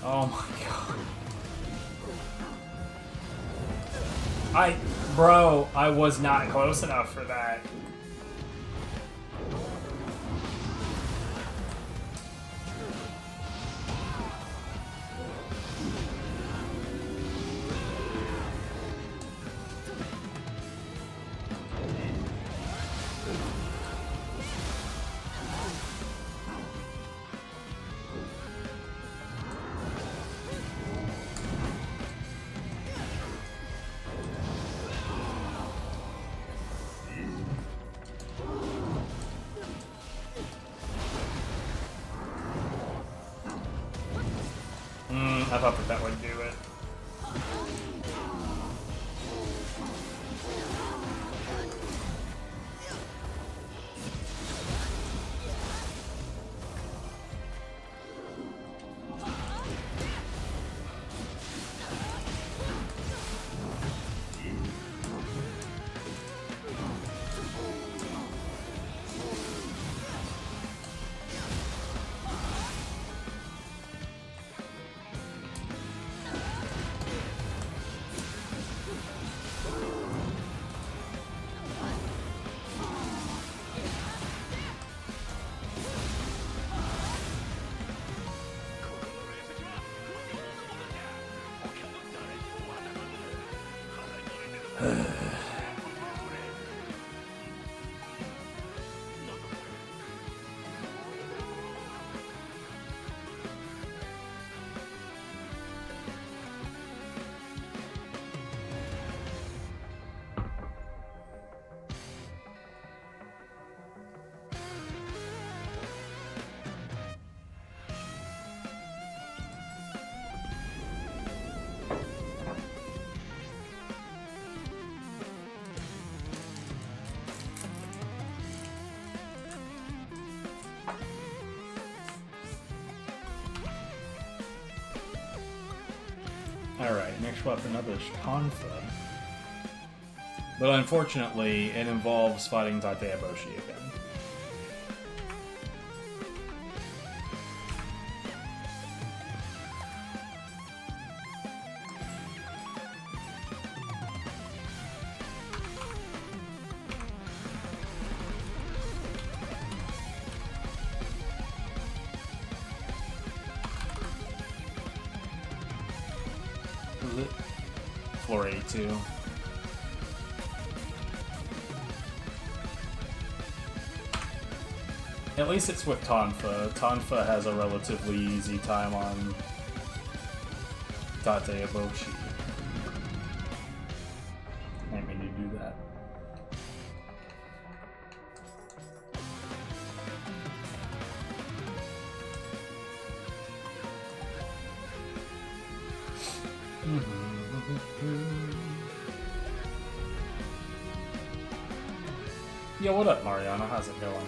Oh my god. Bro, I was not close enough for that. I thought that would do it. Alright, next weapon up is Tonfa. But unfortunately, it involves fighting Tateboshi again. Was it? Floor 82. At least it's with Tonfa. Tonfa has a relatively easy time on Tateboshi. Didn't mean to do that. Yeah, what up, Mariana? How's it going?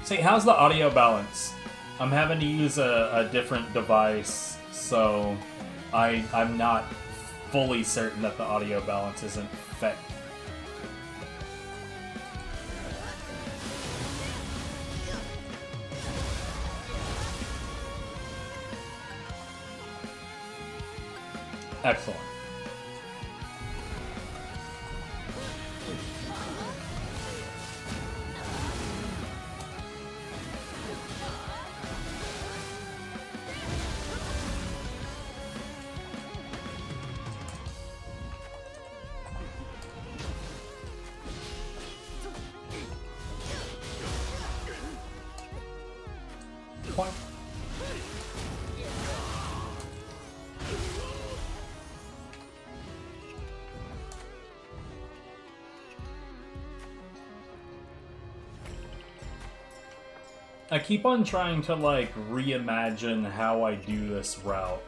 See, how's the audio balance? I'm having to use a different device, so I'm not fully certain that the audio balance isn't fake. Excellent. Point. I keep on trying to, like, reimagine how I do this route.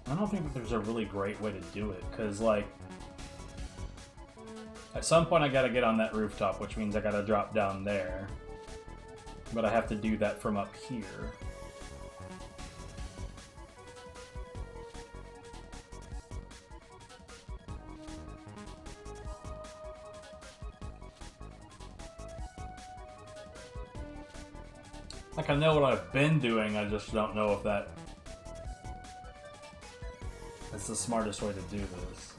I don't think that there's a really great way to do it, because, like, at some point I gotta get on that rooftop, which means I gotta drop down there. But I have to do that from up here. Like, I know what I've been doing, I just don't know if that's the smartest way to do this.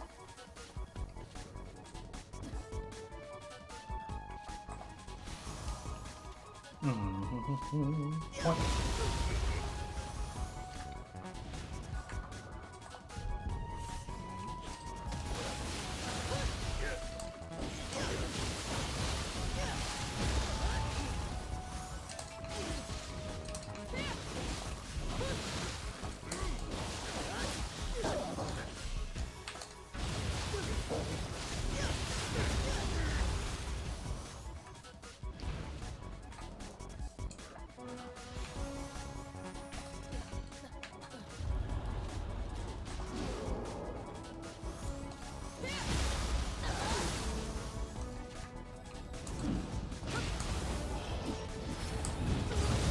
What?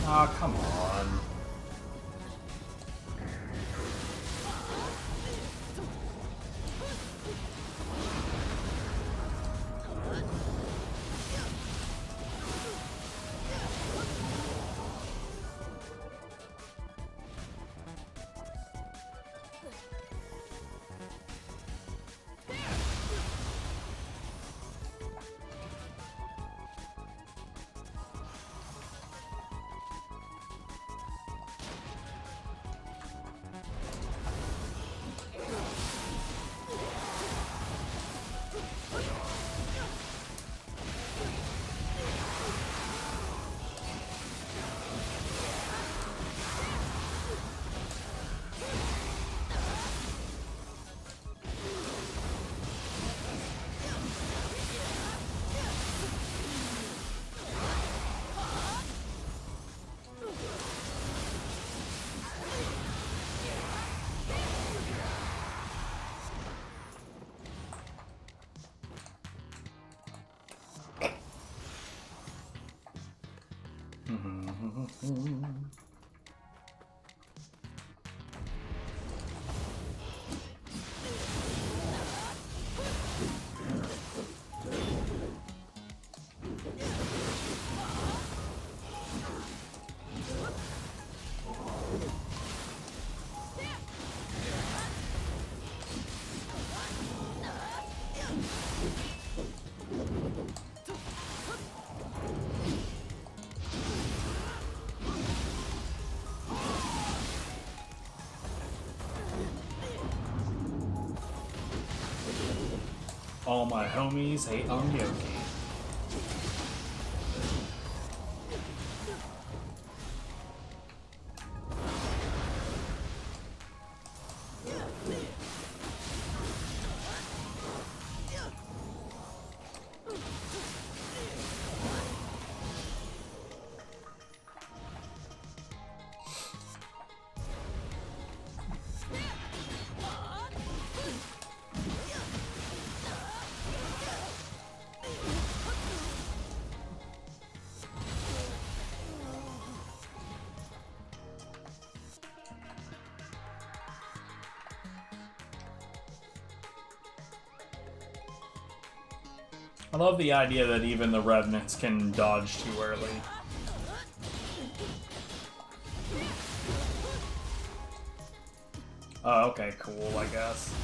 Ah, oh, come on. All my homies hate on Yoki. I love the idea that even the Revenants can dodge too early. Oh, okay, cool, I guess.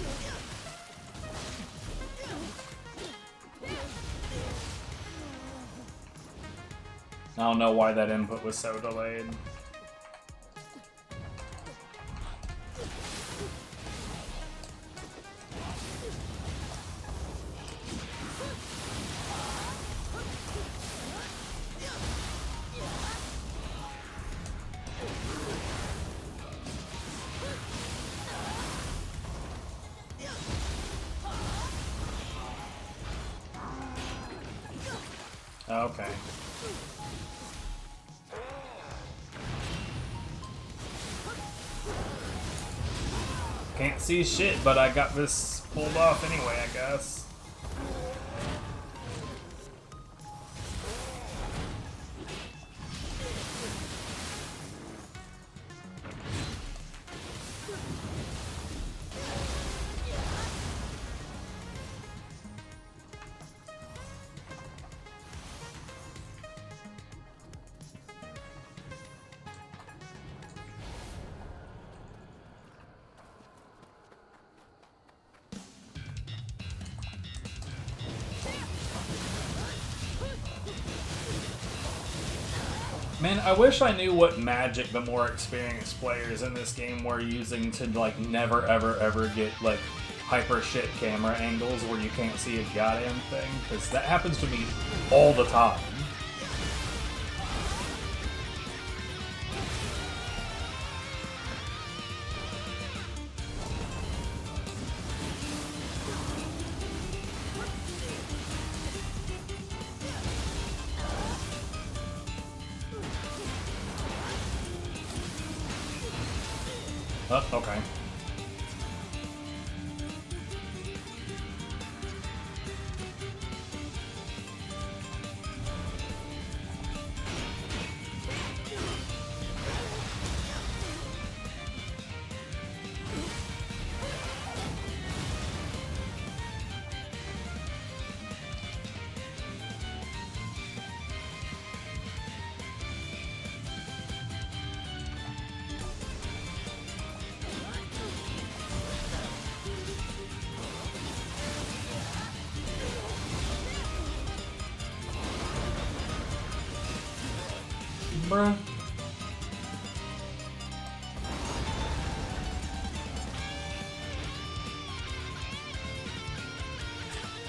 I don't know why that input was so delayed. Okay. Can't see shit, but I got this pulled off anyway, I guess. Man, I wish I knew what magic the more experienced players in this game were using to, like, never ever ever get, like, hyper shit camera angles where you can't see a goddamn thing, because that happens to me all the time. Oh, okay. Bruh.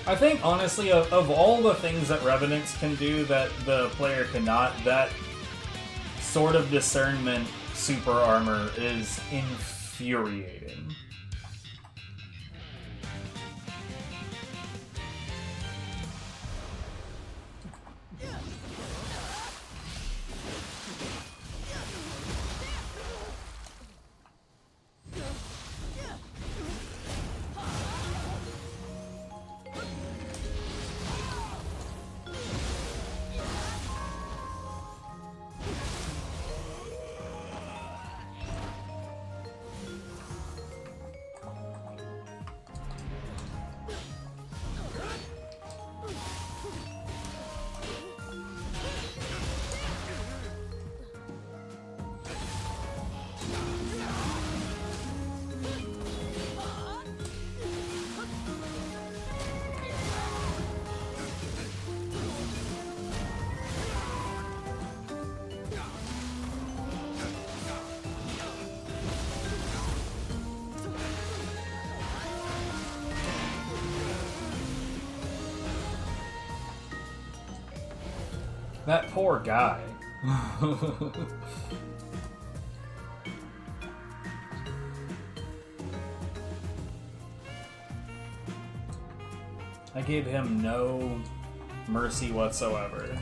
I think, honestly, of all the things that Revenants can do that the player cannot, that sort of discernment super armor is infuriating. That poor guy. I gave him no mercy whatsoever.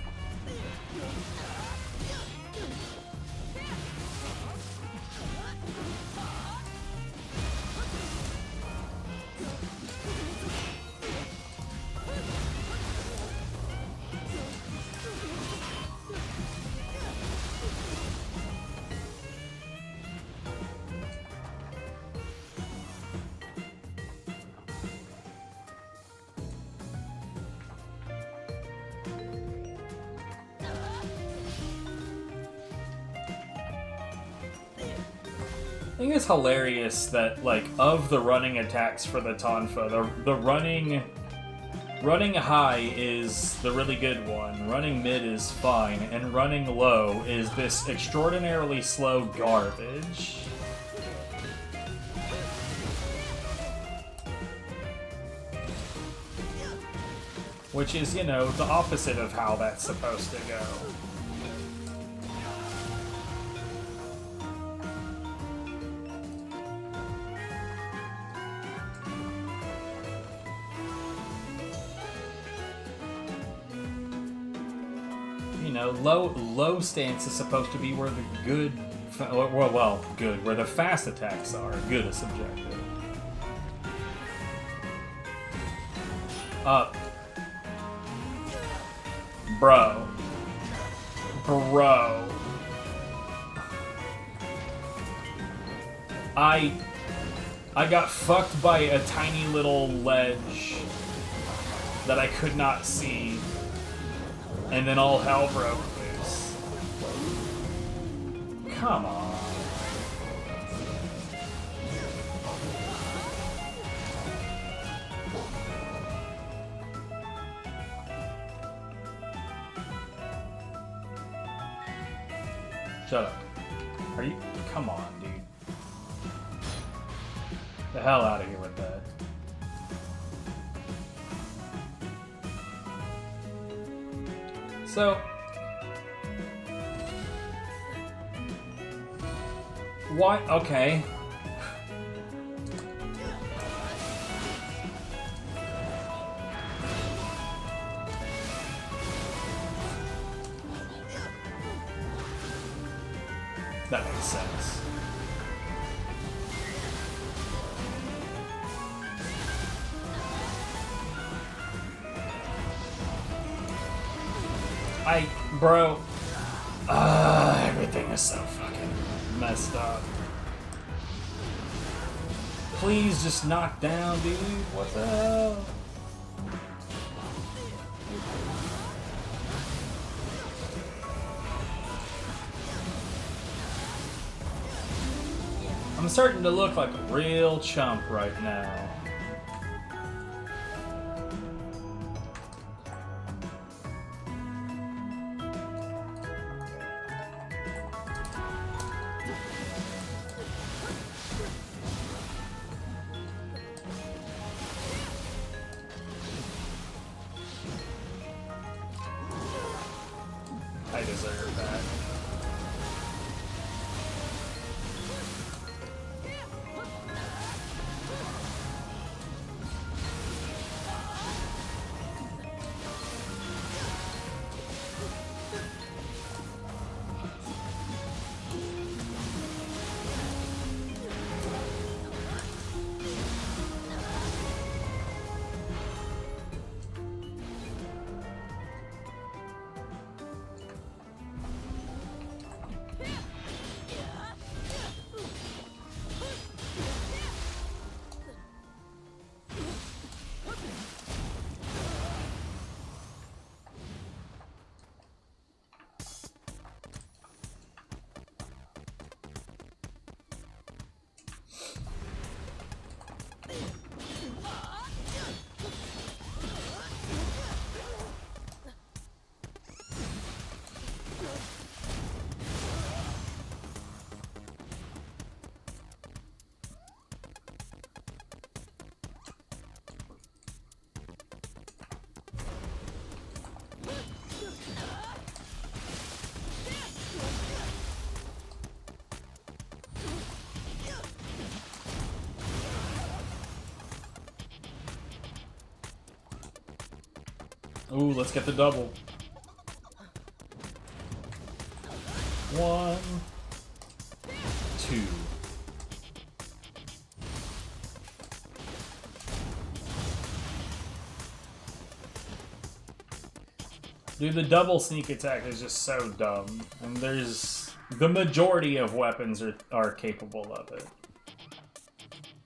I think it's hilarious that, like, of the running attacks for the Tonfa, the running high is the really good one, running mid is fine, and running low is this extraordinarily slow garbage. Which is, you know, the opposite of how that's supposed to go. You know, low stance is supposed to be where the good, good, where the fast attacks are. Good is subjective. Up. Bro. I got fucked by a tiny little ledge that I could not see. And then all hell broke loose. Come on. Shut up. Are you? Come on, dude. The hell out of here with that. So, why? Okay. That makes sense. Bro, everything is so fucking messed up. Please just knock down, dude. What the hell? I'm starting to look like a real chump right now. I deserve that. Ooh, let's get the double. 1, 2. Dude, the double sneak attack is just so dumb. And there's... the majority of weapons are capable of it.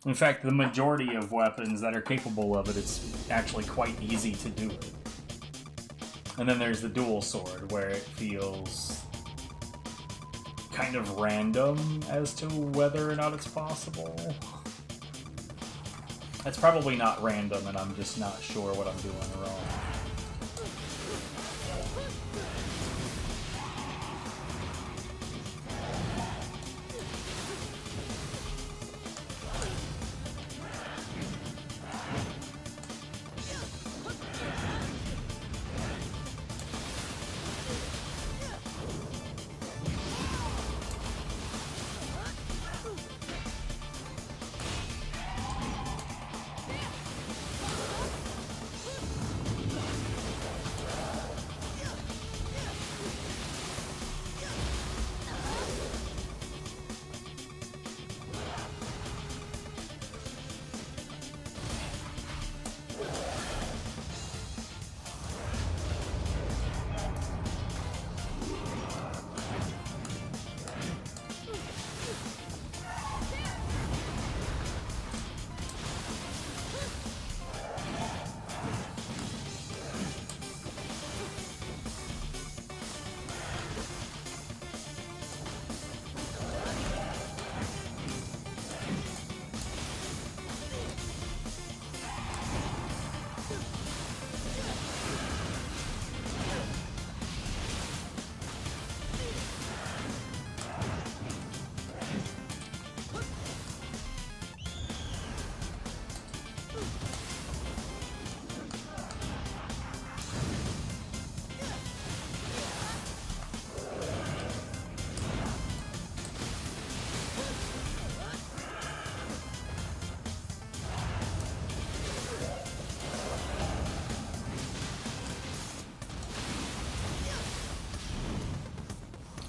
In fact, the majority of weapons that are capable of it, it's actually quite easy to do it. And then there's the dual sword, where it feels kind of random as to whether or not it's possible. It's probably not random, and I'm just not sure what I'm doing wrong.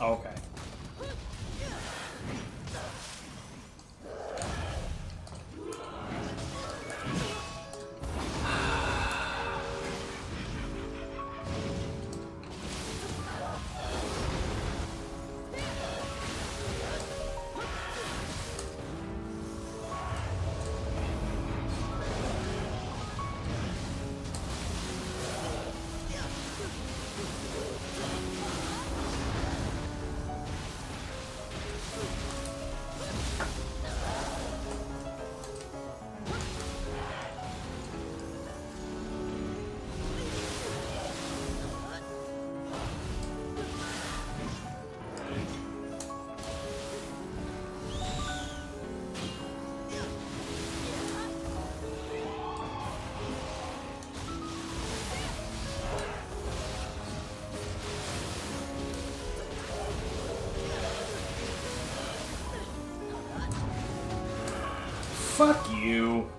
Okay. Fuck you.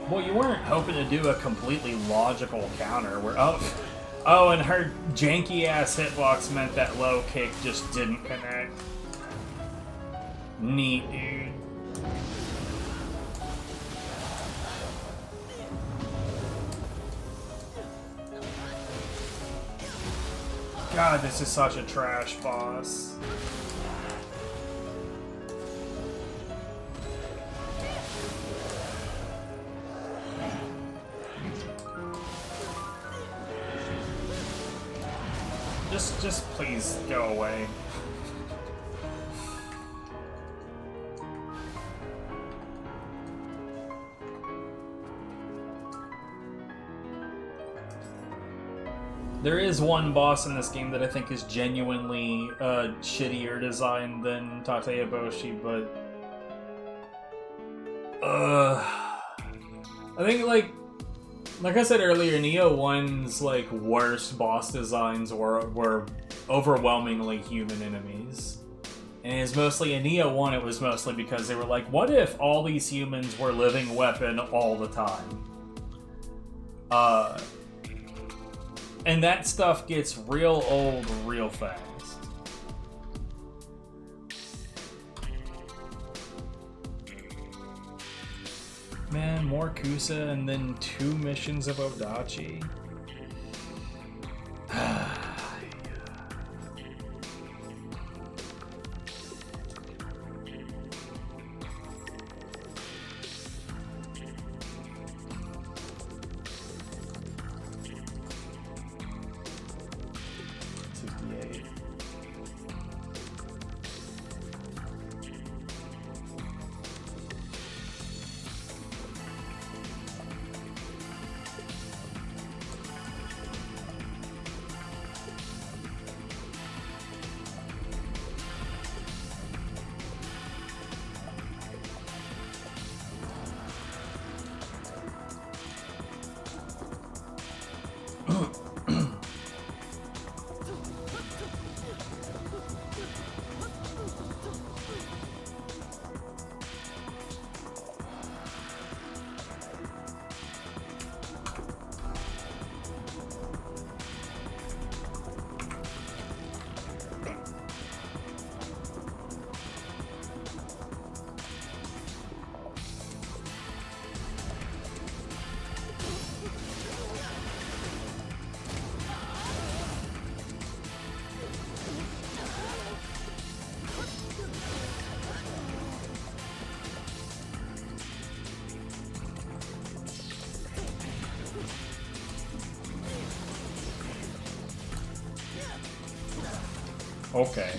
Well, you weren't hoping to do a completely logical counter where, oh, and her janky-ass hitbox meant that low kick just didn't connect. Neat, dude. God, this is such a trash boss. Just please go away. There is one boss in this game that I think is genuinely shittier designed than Tate Eboshi, but I think, like I said earlier, Nioh 1's, like, worst boss designs were overwhelmingly human enemies. And it's mostly, in Nioh 1, it was mostly because they were like, what if all these humans were living weapon all the time? And that stuff gets real old real fast. Man, more Kusa and then 2 missions of Odachi. Okay.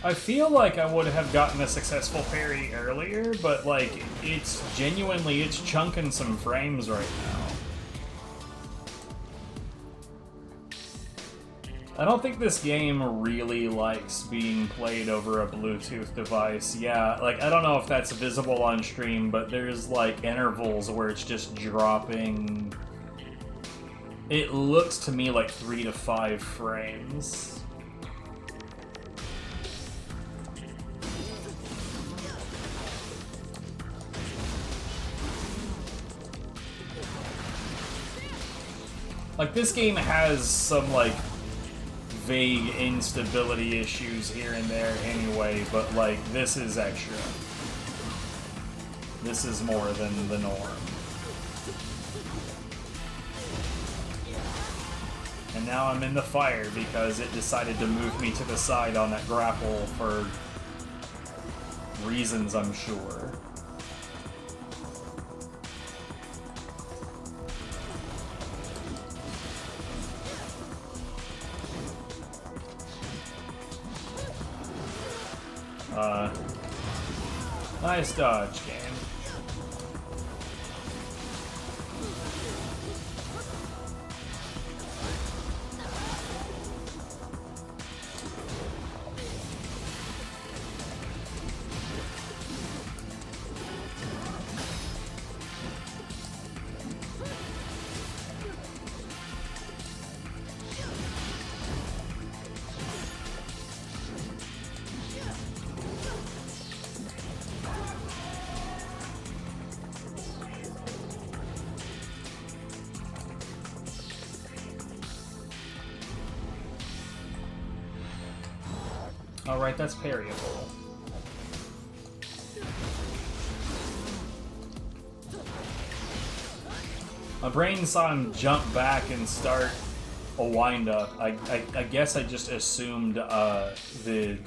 I feel like I would have gotten a successful parry earlier, but like, it's chunking some frames right now. I don't think this game really likes being played over a Bluetooth device. Yeah, like, I don't know if that's visible on stream, but there's, like, intervals where it's just dropping... It looks to me like 3 to 5 frames. Like, this game has some, like, vague instability issues here and there anyway, but like, this is extra. This is more than the norm. And now I'm in the fire because it decided to move me to the side on that grapple for reasons I'm sure. Nice dodge, game. Alright, that's parryable. My brain saw him jump back and start a wind-up. I guess I just assumed the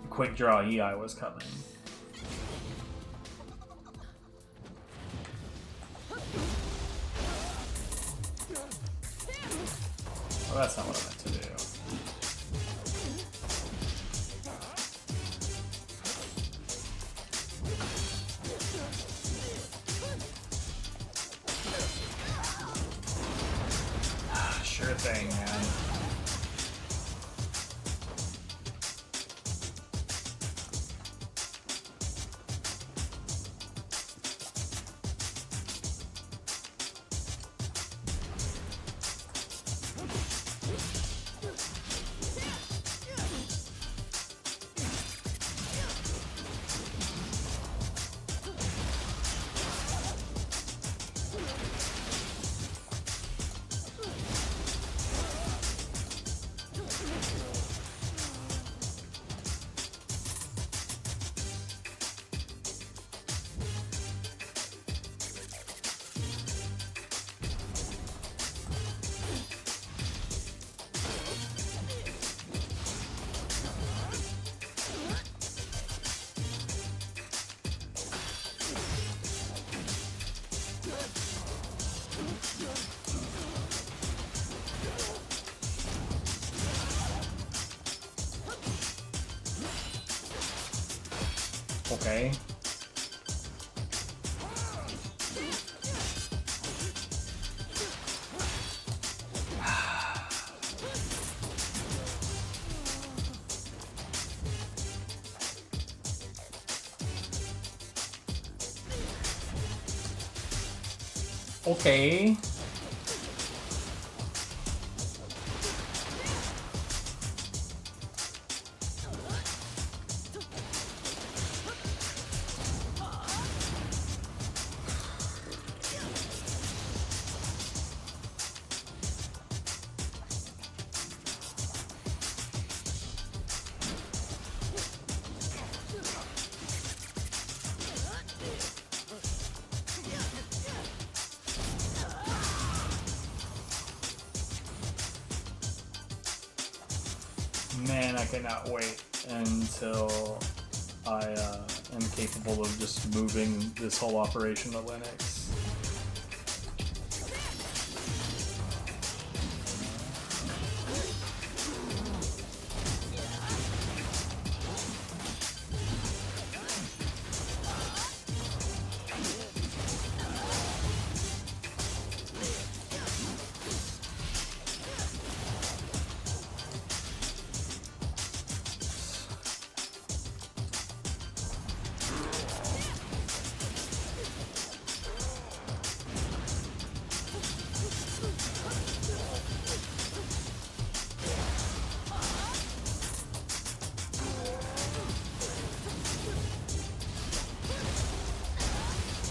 quick draw EI was coming. Oh, that's not what I meant to do. thing, man. Okay. Okay. Man, I cannot wait until I am capable of just moving this whole operation to Linux.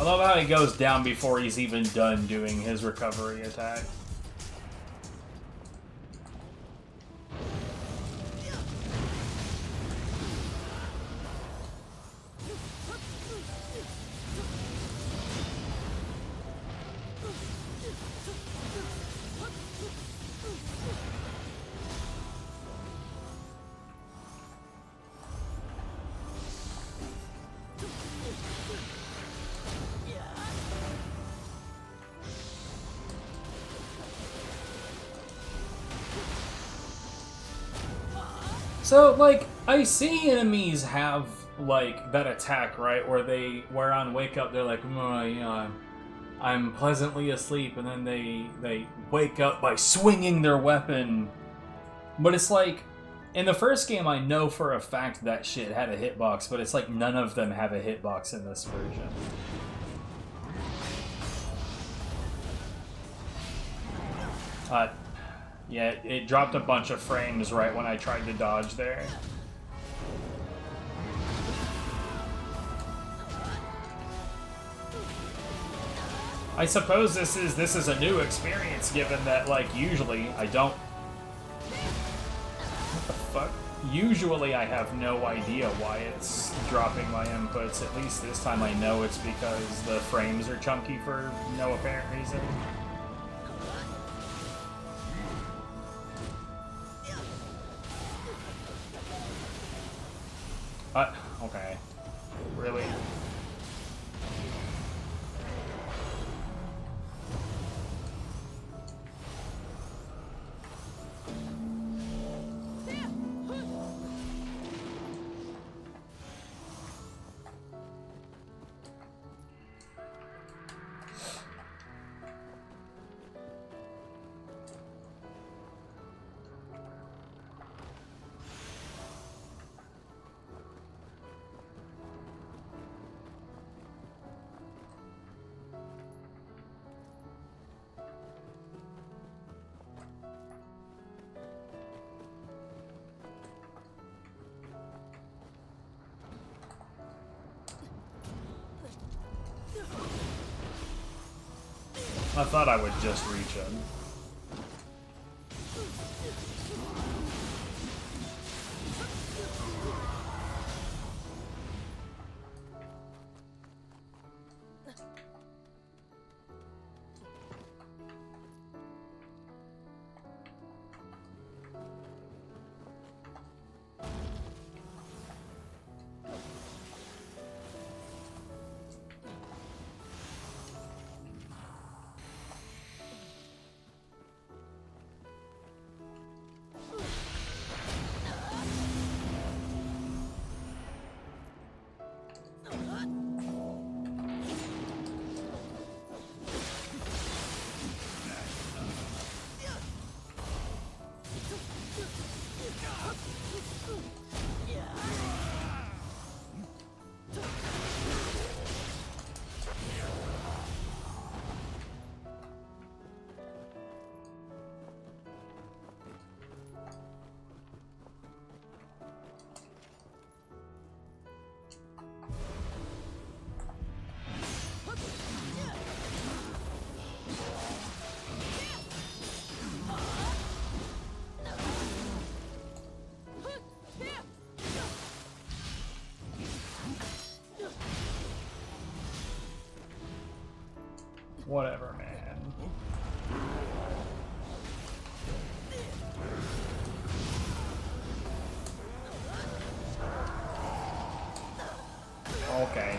I love how he goes down before he's even done doing his recovery attack. So, like, I see enemies have, like, that attack, right? Where on Wake Up, they're like, oh, you know, I'm pleasantly asleep, and then they wake up by swinging their weapon. But it's like, in the first game, I know for a fact that shit had a hitbox, but it's like none of them have a hitbox in this version. Yeah, it dropped a bunch of frames right when I tried to dodge there. I suppose this is a new experience, given that, like, usually I don't... What the fuck? Usually I have no idea why it's dropping my inputs. At least this time I know it's because the frames are chunky for no apparent reason. Okay. Really? I thought I would just reach him. Whatever, man. Okay.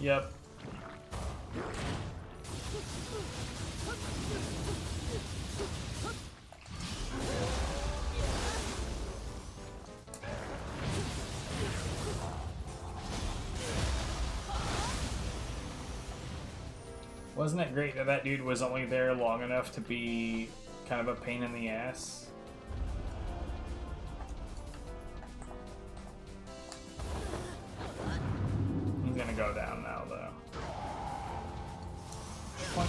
Yep. Wasn't it great that that dude was only there long enough to be kind of a pain in the ass? He's gonna go down now, though. What?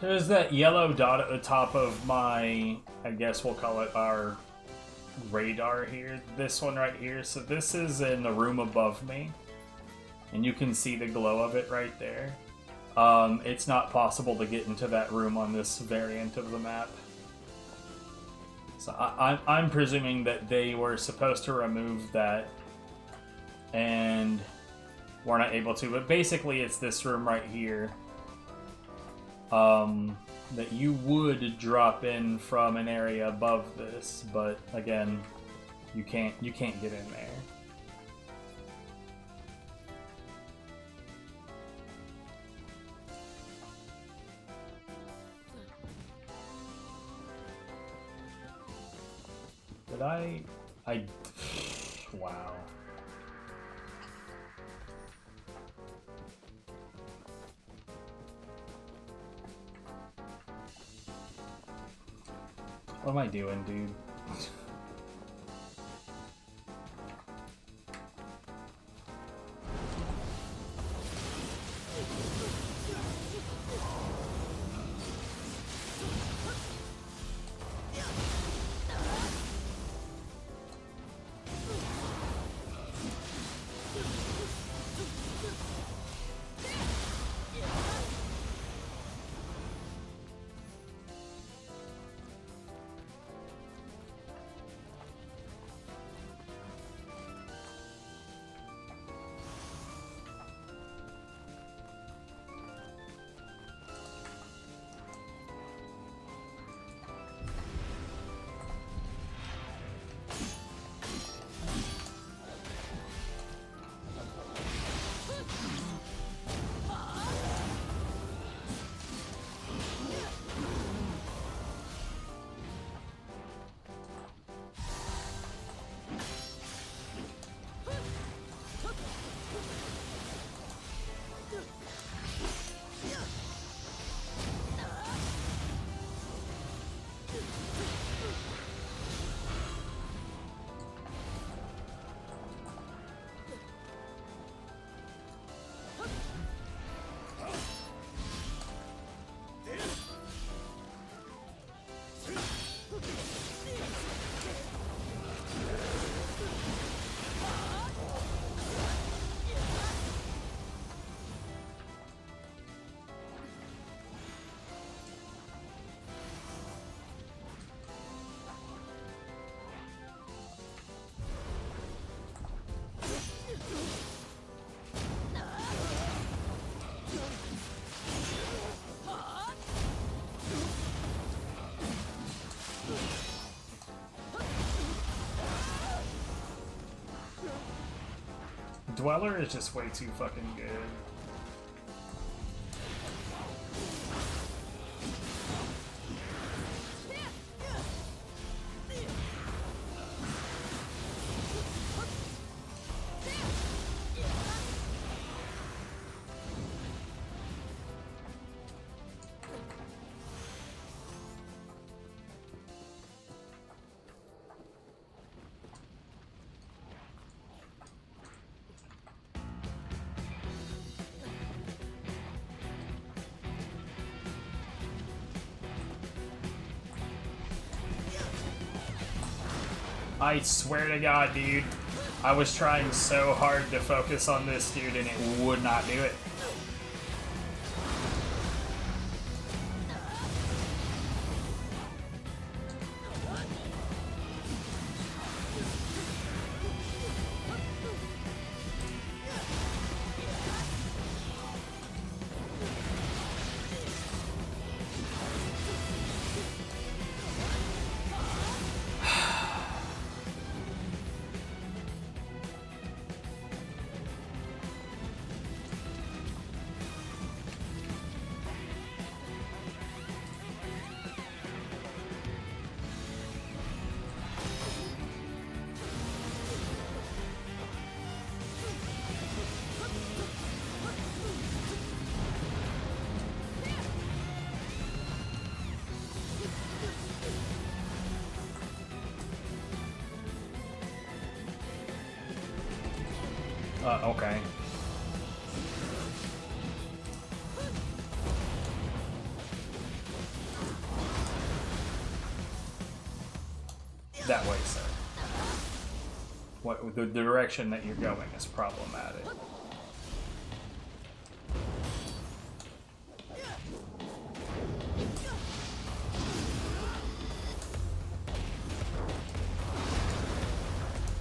There's that yellow dot at the top of my, I guess we'll call it our radar here. This one right here. So this is in the room above me. And you can see the glow of it right there. It's not possible to get into that room on this variant of the map. So I'm presuming that they were supposed to remove that. And we're not able to. But basically it's this room right here. That you would drop in from an area above this, but again, you can't get in there. Did I wow. What am I doing, dude? Dweller is just way too fucking good. I swear to God, dude, I was trying so hard to focus on this dude and it would not do it. Okay. That way, sir. What, the direction that you're going is problematic.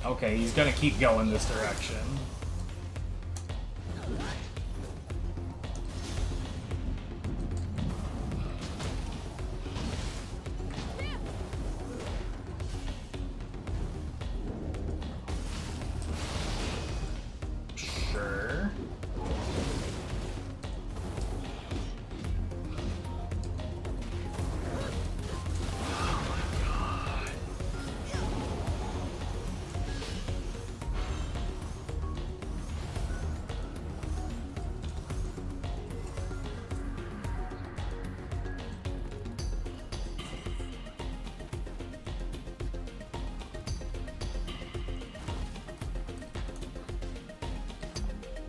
Okay, he's gonna keep going this direction. Sure.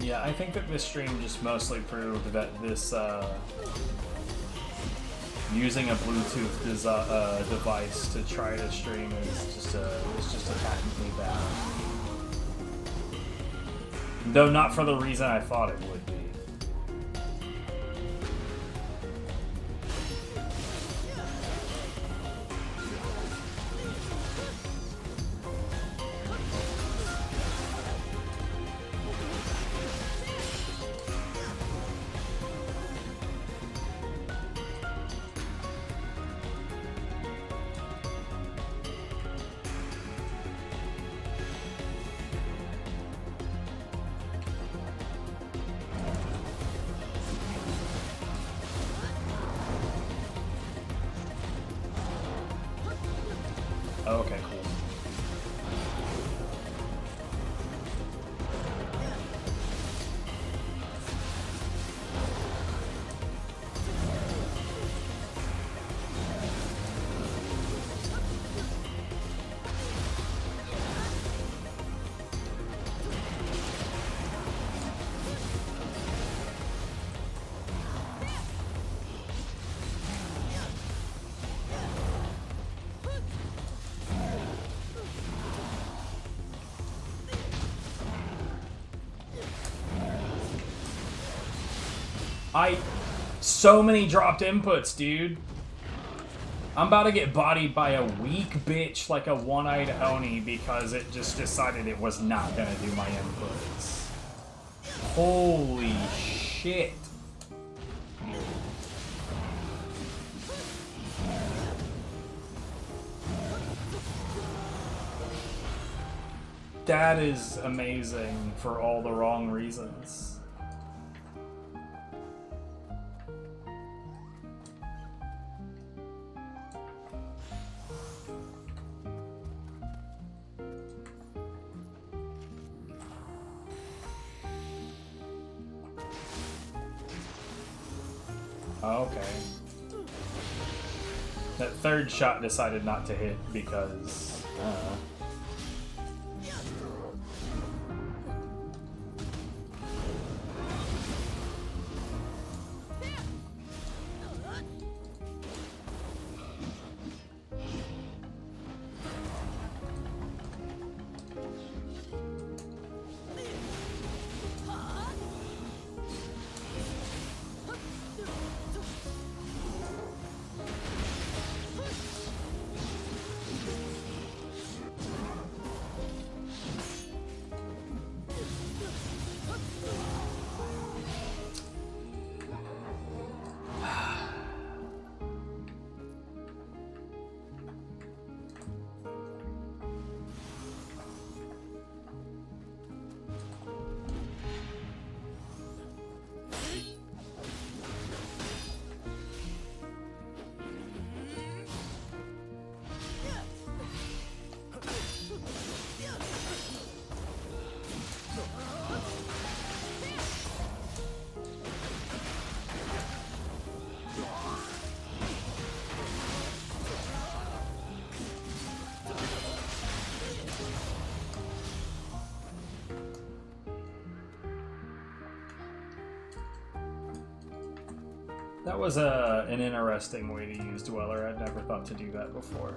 Yeah, I think that this stream just mostly proved that this, using a Bluetooth device to try to stream is just patently bad. Though not for the reason I thought it would be. Okay, cool. So many dropped inputs, dude. I'm about to get bodied by a weak bitch like a one-eyed Oni because it just decided it was not gonna do my inputs. Holy shit. That is amazing for all the wrong reasons. Okay. That third shot decided not to hit because... That was an interesting way to use Dweller. I'd never thought to do that before.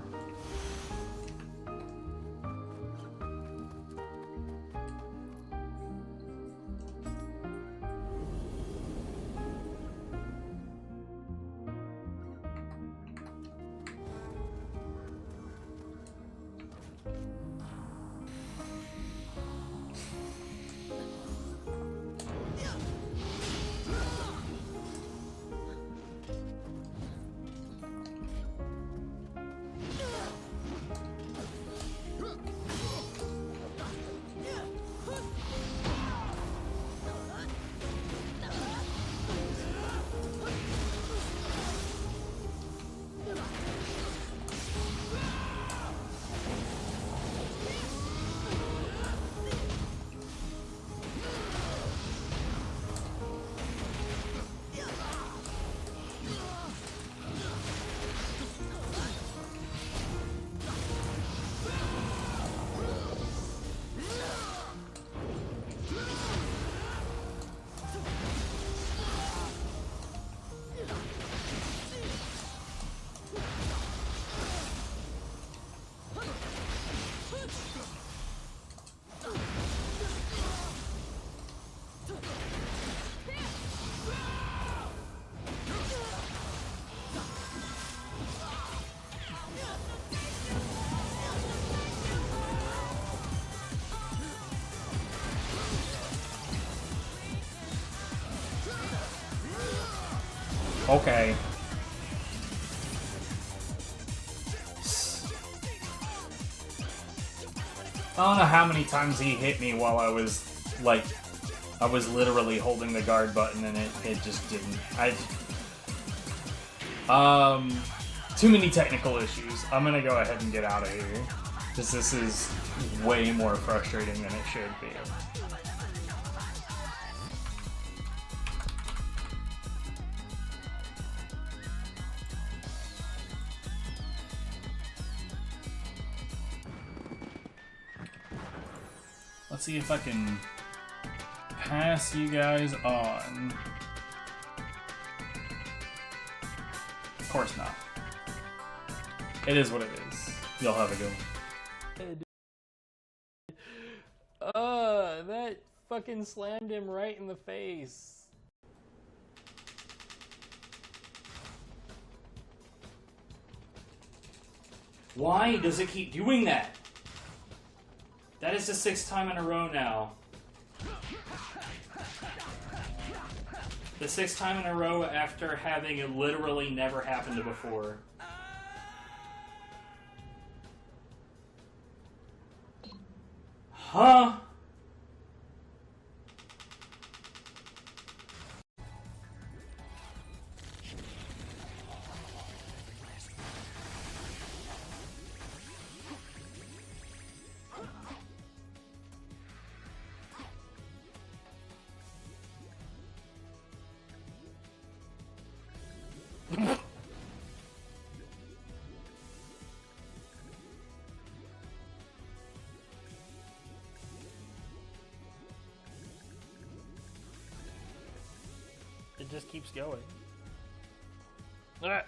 Okay. I don't know how many times he hit me while I was, like, I was literally holding the guard button and it just didn't. Too many technical issues. I'm gonna go ahead and get out of here. Because this is way more frustrating than it should be. Let's see if I can pass you guys on. Of course not. It is what it is. Y'all have a good one. That fucking slammed him right in the face. Why does it keep doing that? That is the 6th time in a row now. The 6th time in a row after having it literally never happened before. Huh? It just keeps going. Alright.